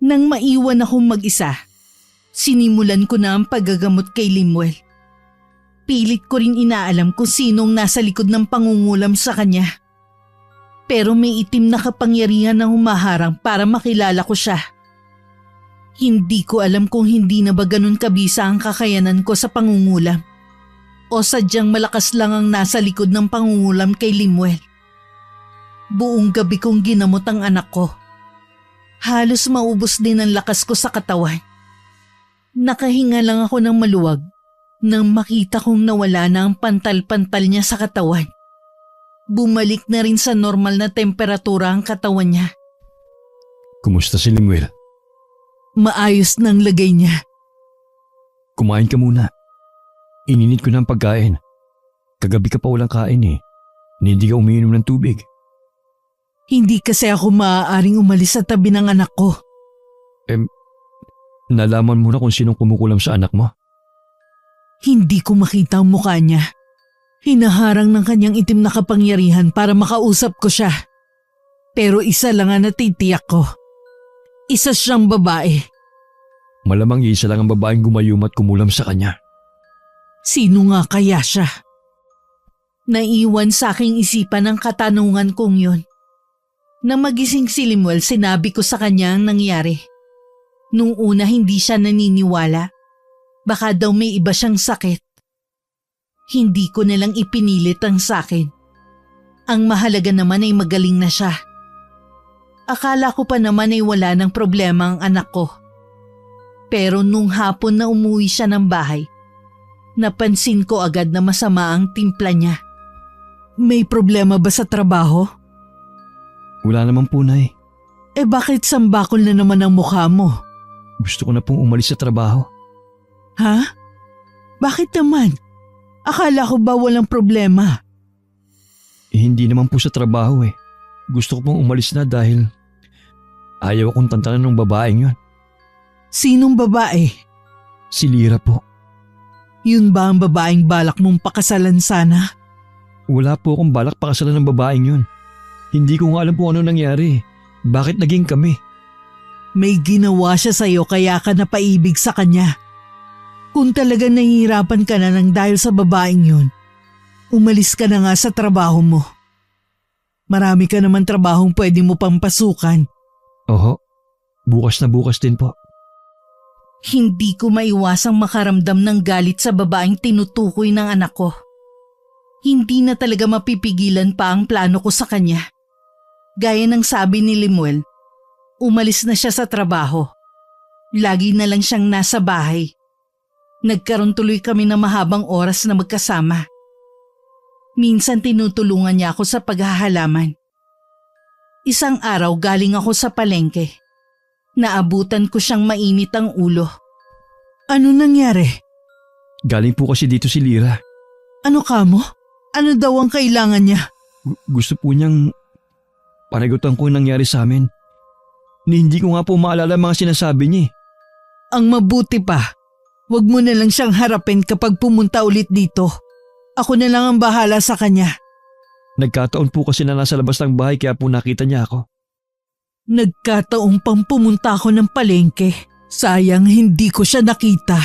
Nang maiwan akong mag-isa, sinimulan ko na ang paggagamot kay Limuel. Pilit ko rin inaalam kung sinong nasa likod ng pangungulam sa kanya. Pero may itim na kapangyarihan na humaharang para makilala ko siya. Hindi ko alam kung hindi na ba ganun kabisa ang kakayanan ko sa pangungulam. O sadyang malakas lang ang nasa likod ng pangungulam kay Limuel. Buong gabi kong ginamot ang anak ko. Halos maubos din ang lakas ko sa katawan. Nakahinga lang ako ng maluwag nang makita kong nawala na ang pantal-pantal niya sa katawan. Bumalik na rin sa normal na temperatura ang katawan niya. Kumusta si Limuel? Maayos na ang lagay niya. Kumain ka muna. Ininit ko na ang pagkain. Kagabi ka pa walang kain eh. na hindi ka umiinom ng tubig. Hindi kasi ako maaaring umalis sa tabi ng anak ko. Nalaman mo na kung sinong kumukulam sa anak mo? Hindi ko makita ang mukha niya. Hinaharang ng kanyang itim na kapangyarihan para makausap ko siya. Pero isa lang ang natitiyak ko. Isa siyang babae. Malamang isa lang ang babaeng gumayuma at kumulam sa kanya. Sino nga kaya siya? Naiwan sa aking isipan ang katanungan kong yun. Nang magising si Lemuel, sinabi ko sa kanya ang nangyari. Nung una hindi siya naniniwala. Baka daw may iba siyang sakit. Hindi ko nalang ipinilit ang sakin. Ang mahalaga naman ay magaling na siya. Akala ko pa naman ay wala ng problema ang anak ko. Pero nung hapon na umuwi siya ng bahay, napansin ko agad na masama ang timpla niya. May problema ba sa trabaho? Wala naman po, Nay. Bakit sambakol na naman ang mukha mo? Gusto ko na pong umalis sa trabaho. Ha? Bakit naman? Akala ko ba walang problema? Hindi naman po sa trabaho eh. Gusto ko pong umalis na dahil ayaw akong tantanan ng babaeng yun. Sinong babae? Si Lira po. Yun ba ang babaeng balak mong pakasalan sana? Wala po akong balak pakasalan ng babaeng yun. Hindi ko nga alam kung ano nangyari. Bakit naging kami? May ginawa siya sa'yo kaya ka napaibig sa kanya. Kung talagang nahihirapan ka na ng dahil sa babaeng yun, umalis ka na nga sa trabaho mo. Marami ka naman trabahong pwede mo pang pasukan. Oho, bukas na bukas din po. Hindi ko maiwasang makaramdam ng galit sa babaeng tinutukoy ng anak ko. Hindi na talaga mapipigilan pa ang plano ko sa kanya. Gaya ng sabi ni Lemuel, umalis na siya sa trabaho. Lagi na lang siyang nasa bahay. Nagkaroon tuloy kami ng mahabang oras na magkasama. Minsan tinutulungan niya ako sa paghahalaman. Isang araw galing ako sa palengke. Naabutan ko siyang mainit ang ulo. Ano nangyari? Galing po kasi dito si Lira. Ano ka mo? Ano daw ang kailangan niya? Gusto po niyang panagutan ko yung nangyari sa amin. Hindi ko nga po maalala mga sinasabi niya. Ang mabuti pa, wag mo na lang siyang harapin kapag pumunta ulit dito. Ako na lang ang bahala sa kanya. Nagkataon po kasi na nasa labas ng bahay kaya po nakita niya ako. Nagkataong pang pumunta ako ng palengke. Sayang hindi ko siya nakita.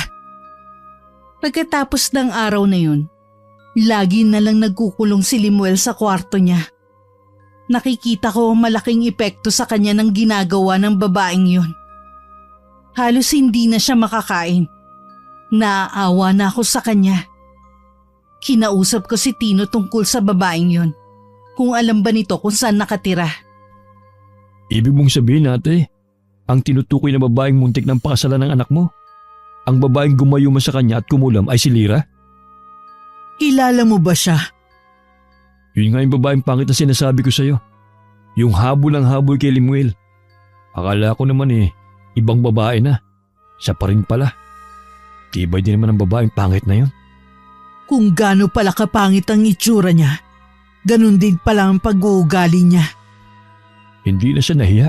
Pagkatapos ng araw na yun, lagi na lang nagkukulong si Lemuel sa kwarto niya. Nakikita ko ang malaking epekto sa kanya ng ginagawa ng babaeng yun. Halos hindi na siya makakain. Naaawa na ako sa kanya. Kinausap ko si Tino tungkol sa babaeng yun. Kung alam ba nito kung saan nakatira. Ibig mong sabihin ate, ang tinutukoy na babaeng muntik ng pakasalan ng anak mo, ang babaeng gumayuma sa kanya at kumulam ay si Lira? Kilala mo ba siya? Yun nga yung babaeng pangit na sinasabi ko sa'yo. Yung habol ang habol kay Lemuel. Akala ko naman ibang babae na. Siya pa rin pala. Tibay din naman ang babaeng pangit na yun. Kung gaano pala kapangit ang itsura niya, ganun din pala ang pag-uugali niya. Hindi na siya nahiya.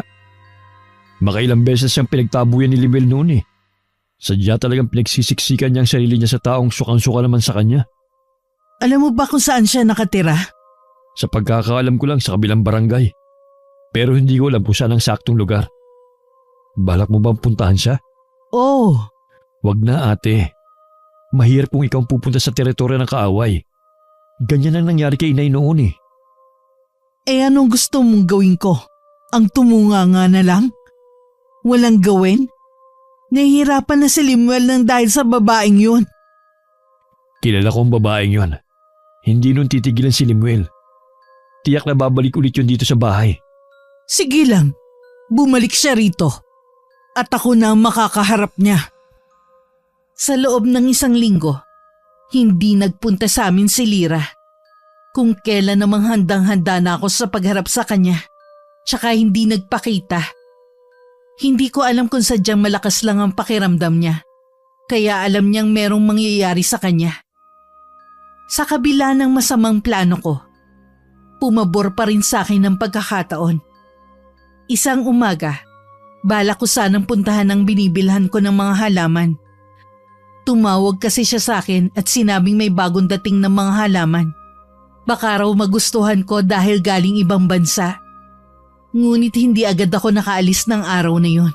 Makailang beses siyang pinagtabuyan ni Lemuel noon. Sadya talagang pinagsisiksikan niya ang sarili niya sa taong sukang-suka naman sa kanya. Alam mo ba kung saan siya nakatira? Sa pagkakaalam ko lang sa kabilang barangay. Pero hindi ko alam kung saan ang saktong lugar. Balak mo bang puntahan siya? Oo. Wag na ate. Mahirap kung ikaw pupunta sa teritoryo ng kaaway. Ganyan ang nangyari kay inay noon . Anong gusto mong gawin ko? Ang tumunganga na lang? Walang gawin? Nahihirapan na si Lemuel ng dahil sa babaeng yun. Kilala ko ang babaeng yun. Hindi nun titigilan si Lemuel. Tiyak na babalik ulit yun dito sa bahay. Sige lang, bumalik siya rito. At ako na ang makakaharap niya. Sa loob ng 1 linggo, hindi nagpunta sa amin si Lira. Kung kailan namang handang-handa na ako sa pagharap sa kanya, tsaka hindi nagpakita. Hindi ko alam kung sadyang malakas lang ang pakiramdam niya, kaya alam niyang merong mangyayari sa kanya. Sa kabila ng masamang plano ko, pumabor pa rin sa akin ng pagkakataon. Isang umaga, bala ko sanang puntahan ang binibilhan ko ng mga halaman. Tumawag kasi siya sa akin at sinabing may bagong dating ng mga halaman. Baka raw magustuhan ko dahil galing ibang bansa. Ngunit hindi agad ako nakaalis ng araw na yon.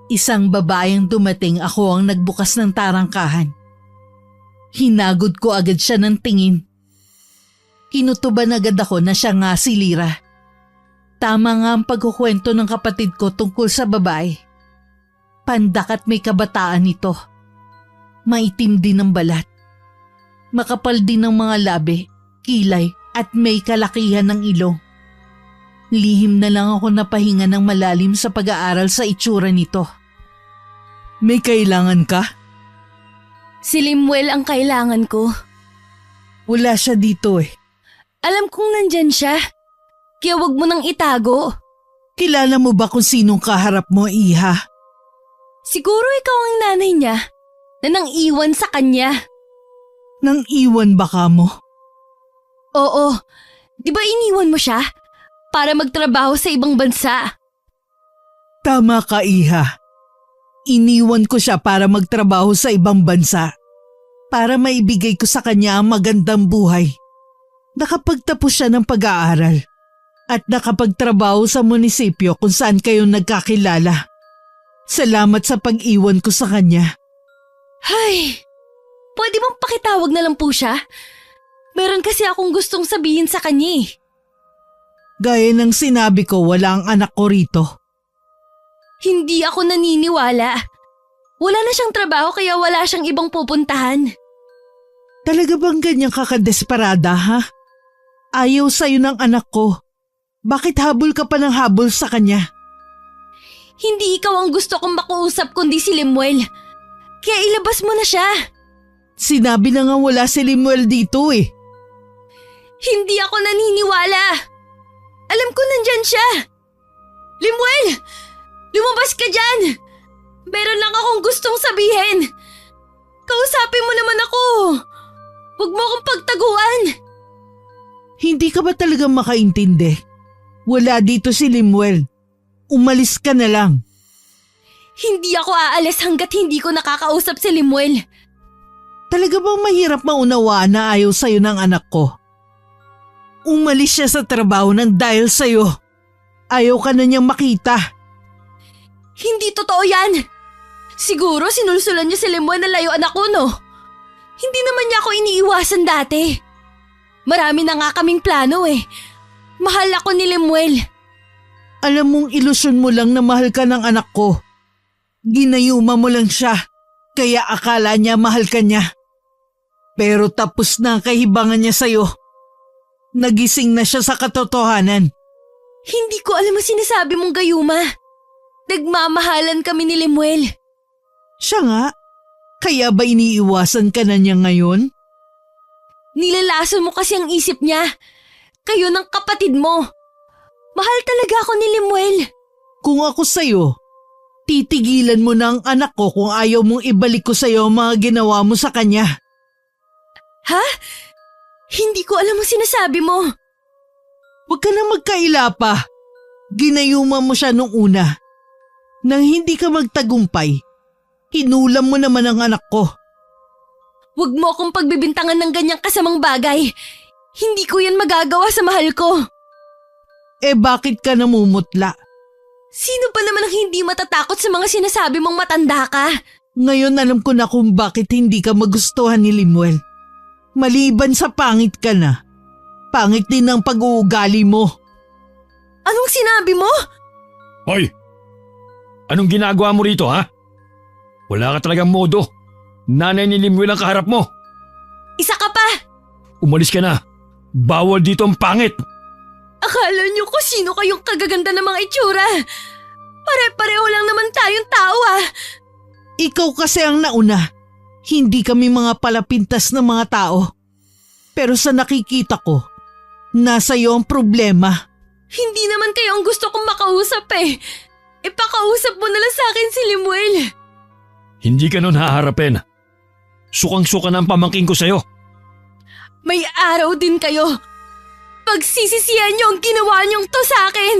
Isang babaeng dumating, ako ang nagbukas ng tarangkahan. Hinagod ko agad siya ng tingin. Kinutuban agad ako na siya nga si Lira. Tama nga ang pagkukwento ng kapatid ko tungkol sa babae. Pandak at may kabataan ito. Maitim din ang balat. Makapal din ang mga labi, kilay at may kalakihan ng ilong. Lihim na lang ako napahinga ng malalim sa pag-aaral sa itsura nito. May kailangan ka? Si Limuel ang kailangan ko. Wala siya dito eh. Alam kong nandyan siya. Kaya wag mo nang itago. Kilala mo ba kung sinong kaharap mo, Iha? Siguro ikaw ang nanay niya na nang iwan sa kanya. Nang iwan ba ka mo? Oo. Di ba iniwan mo siya para magtrabaho sa ibang bansa? Tama ka, Iha. Iniwan ko siya para magtrabaho sa ibang bansa. Para maibigay ko sa kanya ang magandang buhay. Nakapagtapos siya ng pag-aaral. At nakapagtrabaho sa munisipyo kung saan kayo nagkakilala. Salamat sa pag-iwan ko sa kanya. Ay, pwede bang pakitawag na lang po siya? Meron kasi akong gustong sabihin sa kanya eh. Gaya ng sinabi ko, wala ang anak ko rito. Hindi ako naniniwala. Wala na siyang trabaho kaya wala siyang ibang pupuntahan. Talaga bang ganyan kakadesperada, ha? Ayaw sa'yo ng anak ko. Bakit habol ka pa ng habol sa kanya? Hindi ikaw ang gusto kong makausap kundi si Limuel. Kaya ilabas mo na siya. Sinabi na nga wala si Limuel dito eh. Hindi ako naniniwala. Alam ko nandyan siya. Limuel! Lumabas ka dyan! Meron lang akong gustong sabihin. Kausapin mo naman ako. Huwag mo akong pagtaguan. Hindi ka ba talaga makaintindi? Wala dito si Limuel. Umalis ka na lang. Hindi ako aalis hanggat hindi ko nakakausap si Limuel. Talaga bang mahirap maunawaan na ayaw sa'yo ng anak ko? Umalis siya sa trabaho nang dahil sa'yo. Ayaw ka na niyang makita. Hindi totoo yan. Siguro sinulsulan niya si Limuel na layuan ako, no? Hindi naman niya ako iniiwasan dati. Marami na nga kaming plano eh. Mahal ako ni Limuel. Alam mong ilusyon mo lang na mahal ka ng anak ko. Ginayuma mo lang siya, kaya akala niya mahal ka niya. Pero tapos na ang kahibangan niya sa'yo. Nagising na siya sa katotohanan. Hindi ko alam ang sinasabi mong gayuma. Nagmamahalan kami ni Limuel. Siya nga, kaya ba iniiwasan ka na niya ngayon? Nilalason mo kasi ang isip niya. Kayo ng kapatid mo. Mahal talaga ako ni Limuel. Kung ako sa'yo, titigilan mo na ang anak ko kung ayaw mong ibalik ko sa'yo ang mga ginawa mo sa kanya. Ha? Hindi ko alam ang sinasabi mo. Huwag ka na magkaila pa. Ginayuma mo siya nung una. Nang hindi ka magtagumpay, hinulam mo naman ang anak ko. Huwag mo akong pagbibintangan ng ganyang kasamang bagay. Hindi ko yan magagawa sa mahal ko. Eh bakit ka namumutla? Sino pa naman ang hindi matatakot sa mga sinasabi mong matanda ka? Ngayon alam ko na kung bakit hindi ka magustuhan ni Limuel. Maliban sa pangit ka na, pangit din ang pag-uugali mo. Anong sinabi mo? Hoy! Anong ginagawa mo rito, ha? Wala ka talagang modo. Nanay ni Limuel ang kaharap mo. Isa ka pa! Umalis ka na. Bawal dito ang pangit. Akala niyo kung sino kayong kagaganda ng mga itsura. Pare-pareho lang naman tayong tao ah. Ikaw kasi ang nauna. Hindi kami mga palapintas ng mga tao. Pero sa nakikita ko, nasa iyo ang problema. Hindi naman kayo ang gusto kong makausap eh. Ipakausap mo na lang sa akin si Limuel. Hindi ka nun haharapin. Sukang-suka na ang pamangking ko sa'yo. May araw din kayo. pagsisisihan niyo ang ginawa niyong to sa akin.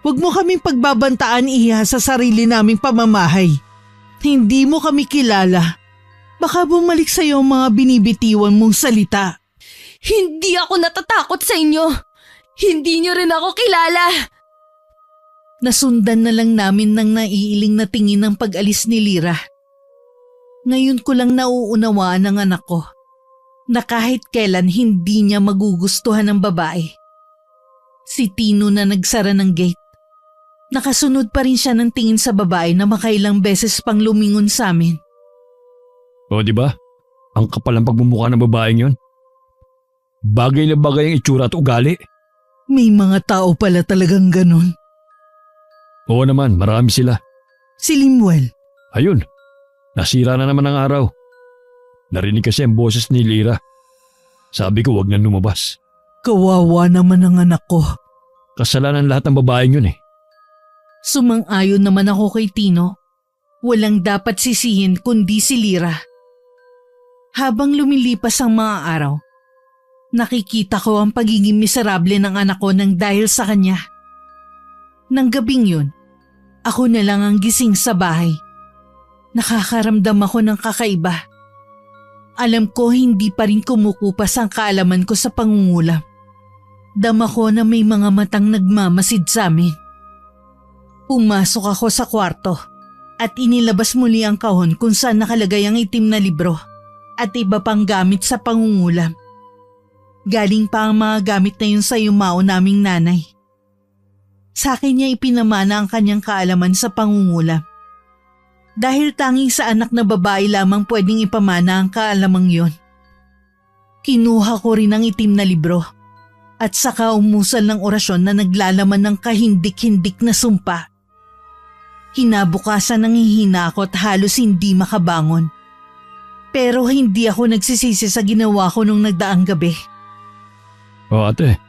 Huwag mo kaming pagbabantaan, Iha, sa sarili naming pamamahay. Hindi mo kami kilala. Baka bumalik sa'yo ang mga binibitiwan mong salita. Hindi ako natatakot sa inyo. Hindi niyo rin ako kilala. Nasundan na lang namin ng naiiling na tingin ng pag-alis ni Lyra. Ngayon ko lang nauunawaan ng anak ko na kahit kailan hindi niya magugustuhan ng babae. Si Tino na nagsara ng gate. Nakasunod pa rin siya ng tingin sa babae na makailang beses pang lumingon sa amin. O di ba? Ang kapal ang pagmumukha ng babaeng yon. Bagay na bagay ang itsura at ugali. May mga tao pala talagang ganon. Oo naman, marami sila. Si Limuel. Ayun, nasira na naman ang araw. Narinig kasi ang boses ni Lyra. Sabi ko wag na lumabas. Kawawa naman ang anak ko. Kasalanan lahat ng babaeng yun eh. Sumang-ayon naman ako kay Tino. Walang dapat sisihin kundi si Lyra. Habang lumilipas ang mga araw, nakikita ko ang pagiging miserable ng anak ko nang dahil sa kanya. Nang gabing yun, ako na lang ang gising sa bahay. Nakakaramdam ako ng kakaiba. Alam ko hindi pa rin kumukupas ang kaalaman ko sa pangungulam. Dama ko na may mga matang nagmamasid sa amin. Pumasok ako sa kwarto at inilabas muli ang kahon kung saan nakalagay ang itim na libro at iba pang gamit sa pangungulam. Galing pa ang mga gamit na yun sa yumao naming nanay. Sa akin niya ipinamana ang kanyang kaalaman sa pangungulam. Dahil tanging sa anak na babae lamang pwedeng ipamana ang kaalamang yon. Kinuha ko rin ang itim na libro at saka umusal ng orasyon na naglalaman ng kahindik-hindik na sumpa. Kinabukasan nanghihina ako at halos hindi makabangon. Pero hindi ako nagsisisi sa ginawa ko nung nagdaang gabi. O ate,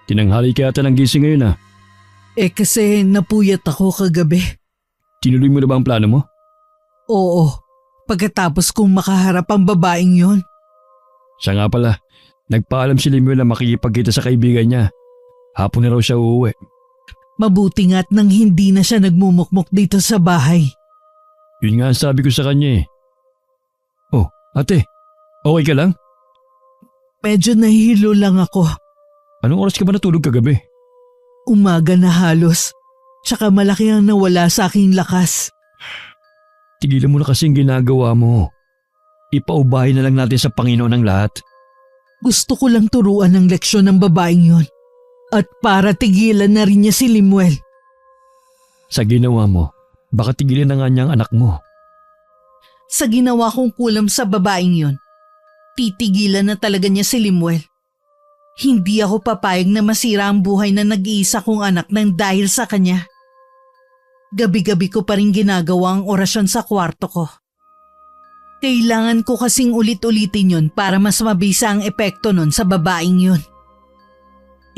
tinanghali kaya ata ng gising ngayon ah. Kasi napuyat ako kagabi. Tinuloy mo na ba ang plano mo? Oo, pagkatapos kong makaharap ang babaeng yon. Siya nga pala, nagpaalam si Lemuel na makikipagkita sa kaibigan niya. Hapon na raw siya uuwi. Mabuti nga't nang hindi na siya nagmumukmok dito sa bahay. Yun nga ang sabi ko sa kanya eh. Oh, ate, okay ka lang? Medyo nahihilo lang ako. Anong oras ka ba natulog kagabi? Umaga na halos. Tsaka malaki ang nawala sa aking lakas. Tigilan mo na kasi ang ginagawa mo. Ipaubahin na lang natin sa Panginoon ang lahat. Gusto ko lang turuan ng leksyon ng babaeng yon. At para tigilan na rin niya si Limuel. Sa ginawa mo, baka tigilan na nga niya ang anak mo. Sa ginawa kong kulam sa babaeng yon, titigilan na talaga niya si Limuel. Hindi ako papayag na masira ang buhay na nag-iisa kong anak nang dahil sa kanya. Gabi-gabi ko pa rin ginagawa ang orasyon sa kwarto ko. Kailangan ko kasing ulit-ulitin yun para mas mabisa ang epekto nun sa babaeng yun.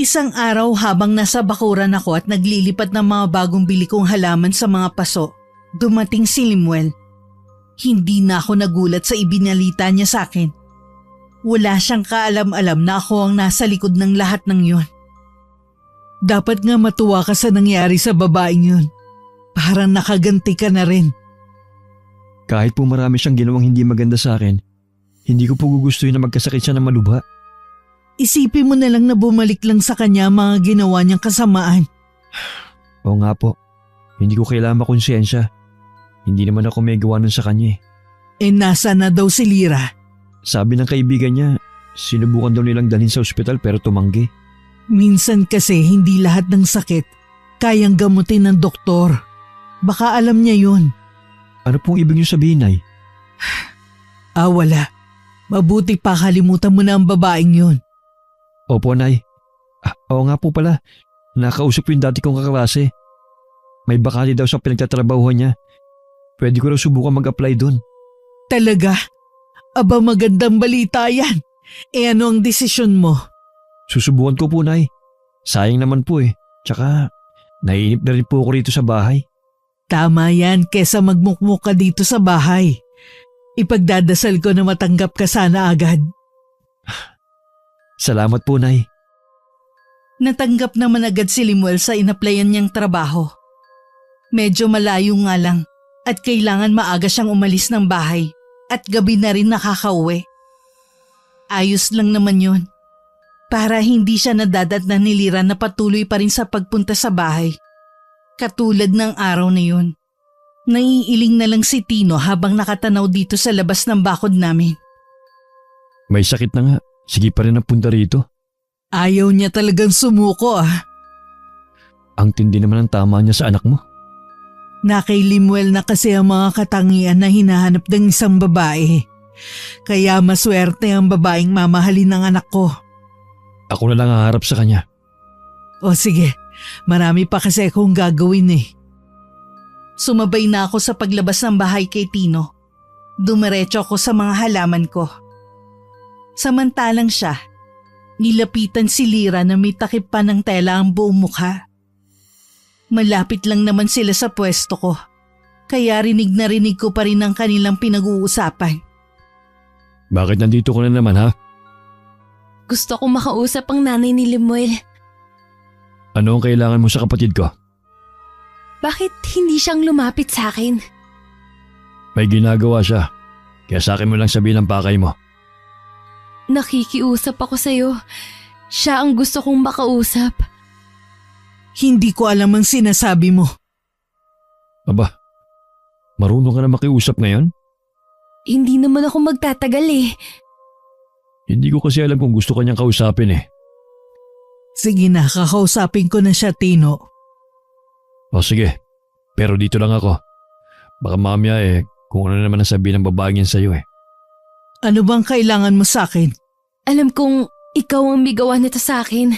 Isang araw habang nasa bakuran ako at naglilipat ng mga bagong bili kong halaman sa mga paso, dumating si Limuel. Hindi na ako nagulat sa ibinalita niya sa akin. Wala siyang kaalam-alam na ako ang nasa likod ng lahat ng yun. Dapat nga matuwa ka sa nangyari sa babaeng yun. Parang nakaganti ka na rin. Kahit po marami siyang ginawang hindi maganda sa akin, hindi ko po gugustuhin na magkasakit siya ng malubha. Isipin mo na lang na bumalik lang sa kanya ang mga ginawa niyang kasamaan. Oo nga po, hindi ko kailangan makonsensya. Hindi naman ako may gawa nun sa kanya eh. Nasa na daw si Lyra? Sabi ng kaibigan niya, sinubukan daw nilang dalhin sa ospital pero tumanggi. Minsan kasi hindi lahat ng sakit kayang gamutin ng doktor. Baka alam niya yun. Ano pong ibig niyo sabihin, Nay? Wala. Mabuti pa kalimutan mo na ang babaeng yun. Opo, Nay. Oo nga po pala. Nakausap ko yung dati kong kaklase. May bakante daw sa pinagtatrabahuhan niya. Pwede ko raw subukan mag-apply doon. Talaga? Aba, magandang balita yan. Ano ang desisyon mo? Susubukan ko po, Nay. Sayang naman po eh. Tsaka, naiinip na rin po ako rito sa bahay. Tama yan kesa magmukmuk ka dito sa bahay. Ipagdadasal ko na matanggap ka sana agad. Salamat po, Nay. Natanggap naman agad si Limuel sa inaplayan niyang trabaho. Medyo malayo nga lang at kailangan maaga siyang umalis ng bahay at gabi na rin nakakauwi. Ayos lang naman yun. Para hindi siya nadadatnan ni Lira na patuloy pa rin sa pagpunta sa bahay. Katulad ng araw na yun. Naiiling na lang si Tino habang nakatanaw dito sa labas ng bakod namin. May sakit na nga. Sige pa rin ang punta rito. Ayaw niya talagang sumuko ah. Ang tindi naman ang tama niya sa anak mo. Na kay Limuel na kasi ang mga katangian na hinahanap ng isang babae. Kaya maswerte ang babaeng mamahalin ng anak ko. Ako na lang haharap sa kanya. O sige, marami pa kasi akong gagawin eh. Sumabay na ako sa paglabas ng bahay kay Tino. Dumiretso ako sa mga halaman ko. Samantalang siya, nilapitan si Lira na may takip pa ng tela ang buong mukha. Malapit lang naman sila sa pwesto ko, kaya rinig na rinig ko pa rin ang kanilang pinag-uusapan. Bakit nandito ka na naman ha? Gusto kong makausap ang nanay ni Limuel. Ano ang kailangan mo sa kapatid ko? Bakit hindi siyang lumapit sa akin? May ginagawa siya. Kaya sa akin mo lang sabihin ang pakay mo. Nakikiusap ako sa'yo. Siya ang gusto kong makausap. Hindi ko alam ang sinasabi mo. Aba, marunong ka na makiusap ngayon? Hindi naman ako magtatagal eh. Hindi ko kasi alam kung gusto kanyang kausapin eh. Sige na, kakausapin ko na siya, Tino. O sige, pero dito lang ako. Baka mamaya kung ano naman ang sabihin ng babaeng yan sa'yo eh. Ano bang kailangan mo sa akin? Alam kong ikaw ang bigawan nito sa akin.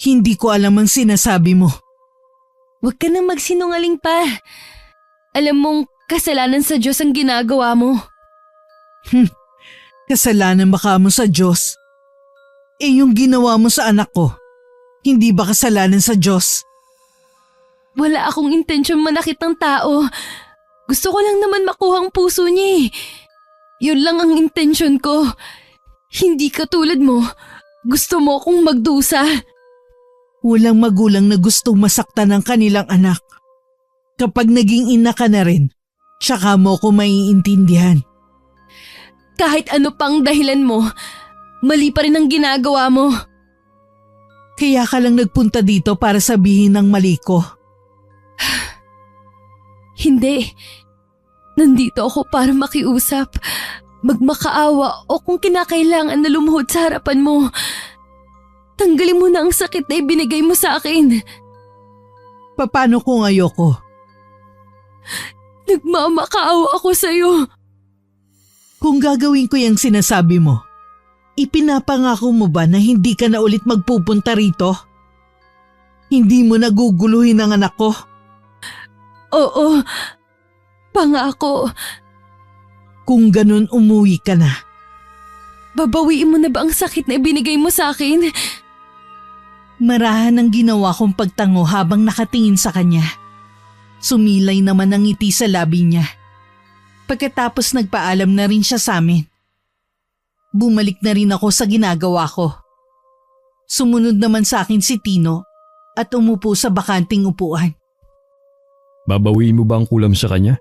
Hindi ko alam ang sinasabi mo. Huwag ka nang magsinungaling pa. Alam mong kasalanan sa Diyos ang ginagawa mo. Kasalanan ba ka mo sa Diyos? Yung ginawa mo sa anak ko, hindi ba kasalanan sa Diyos? Wala akong intensyon manakit ng tao. Gusto ko lang naman makuha ang puso niya eh. Yun lang ang intensyon ko. Hindi katulad mo. Gusto mo akong magdusa. Walang magulang na gustong masaktan ng kanilang anak. Kapag naging ina ka na rin, tsaka mo ko maiintindihan. Kahit ano pang dahilan mo, mali pa rin ang ginagawa mo. Kaya ka lang nagpunta dito para sabihin ng mali ko. Hindi. Nandito ako para makiusap, magmakaawa o kung kinakailangan na lumuhod sa harapan mo. Tanggalin mo na ang sakit na ibinigay mo sa akin. Paano kung ayoko? Nagmamakaawa ako sa'yo. Kung gagawin ko yung sinasabi mo, ipinapangako mo ba na hindi ka na ulit magpupunta rito? Hindi mo naguguluhin ang anak ko? Oo, pangako. Kung ganun, umuwi ka na. Babawiin mo na ba ang sakit na ibinigay mo sa akin? Marahan ang ginawa kong pagtango habang nakatingin sa kanya. Sumilay naman ang ngiti sa labi niya. Pagkatapos nagpaalam na rin siya sa amin. Bumalik na rin ako sa ginagawa ko. Sumunod naman sa akin si Tino at umupo sa bakanting upuan. Babawiin mo ba ang kulam sa kanya?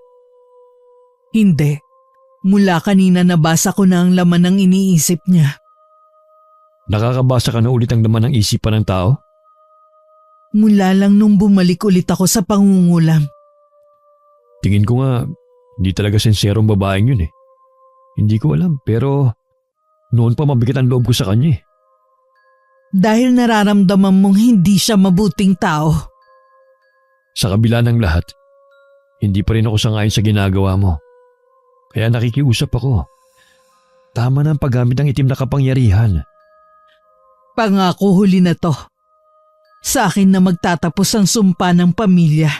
Hindi. Mula kanina nabasa ko na ang laman ng iniisip niya. Nakakabasa ka na ulit ang laman ng isipan ng tao? Mula lang nung bumalik ulit ako sa pangungulam. Tingin ko nga, hindi talaga senserong babaeng yun eh. Hindi ko alam pero noon pa mabigat ang loob ko sa kanya eh. Dahil nararamdaman mong hindi siya mabuting tao. Sa kabila ng lahat, hindi pa rin ako sangayon sa ginagawa mo. Kaya nakikiusap ako. Tama na ang paggamit ng itim na kapangyarihan. Pangako huli na to. Sa akin na magtatapos ang sumpa ng pamilya.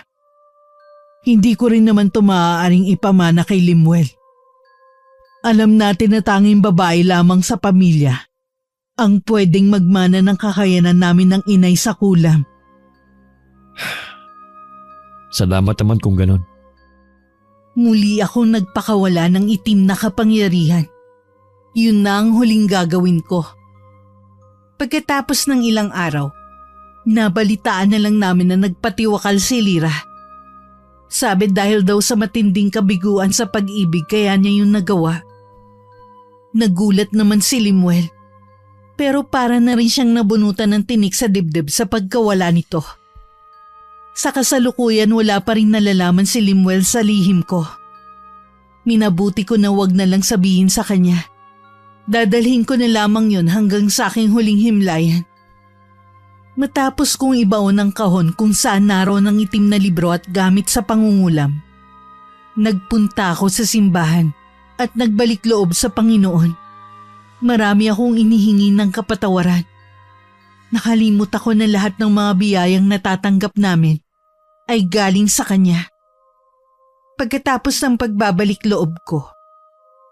Hindi ko rin naman ito maaaring ipamana kay Limuel. Alam natin na tanging babae lamang sa pamilya ang pwedeng magmana ng kakayanan namin ng inay sa kulam. Salamat naman kung ganon. Muli akong nagpakawala ng itim na kapangyarihan. Yun na ang huling gagawin ko. Pagkatapos ng ilang araw, nabalitaan na lang namin na nagpatiwakal si Lyra. Sabi dahil daw sa matinding kabiguan sa pag-ibig kaya niya yung nagawa. Nagulat naman si Limuel, pero para na rin siyang nabunutan ng tinik sa dibdib sa pagkawala nito. Sa kasalukuyan wala pa rin nalalaman si Limuel sa lihim ko. Minabuti ko na wag na lang sabihin sa kanya. Dadalhin ko na lamang yon hanggang sa aking huling himlayan. Matapos kong ibaon ang kahon kung saan naroon ang itim na libro at gamit sa pangungulam, nagpunta ako sa simbahan at nagbalik loob sa Panginoon. Marami akong inihingi ng kapatawaran. Nakalimot ako na lahat ng mga biyayang natatanggap namin ay galing sa Kanya. Pagkatapos ng pagbabalik loob ko,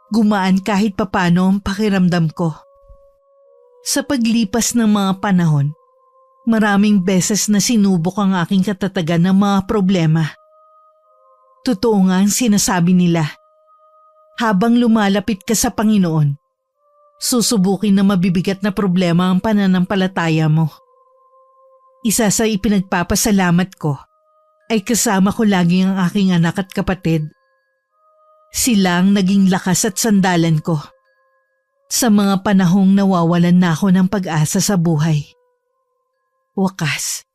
gumaan kahit papano ang pakiramdam ko. Sa paglipas ng mga panahon, maraming beses na sinubok ang aking katatagan ng mga problema. Totoo nga ang sinasabi nila. Habang lumalapit ka sa Panginoon, susubukin na mabibigat na problema ang pananampalataya mo. Isa sa ipinagpapasalamat ko ay kasama ko lagi ang aking anak at kapatid. Sila ang naging lakas at sandalan ko sa mga panahong nawawalan na ako ng pag-asa sa buhay. Wakas,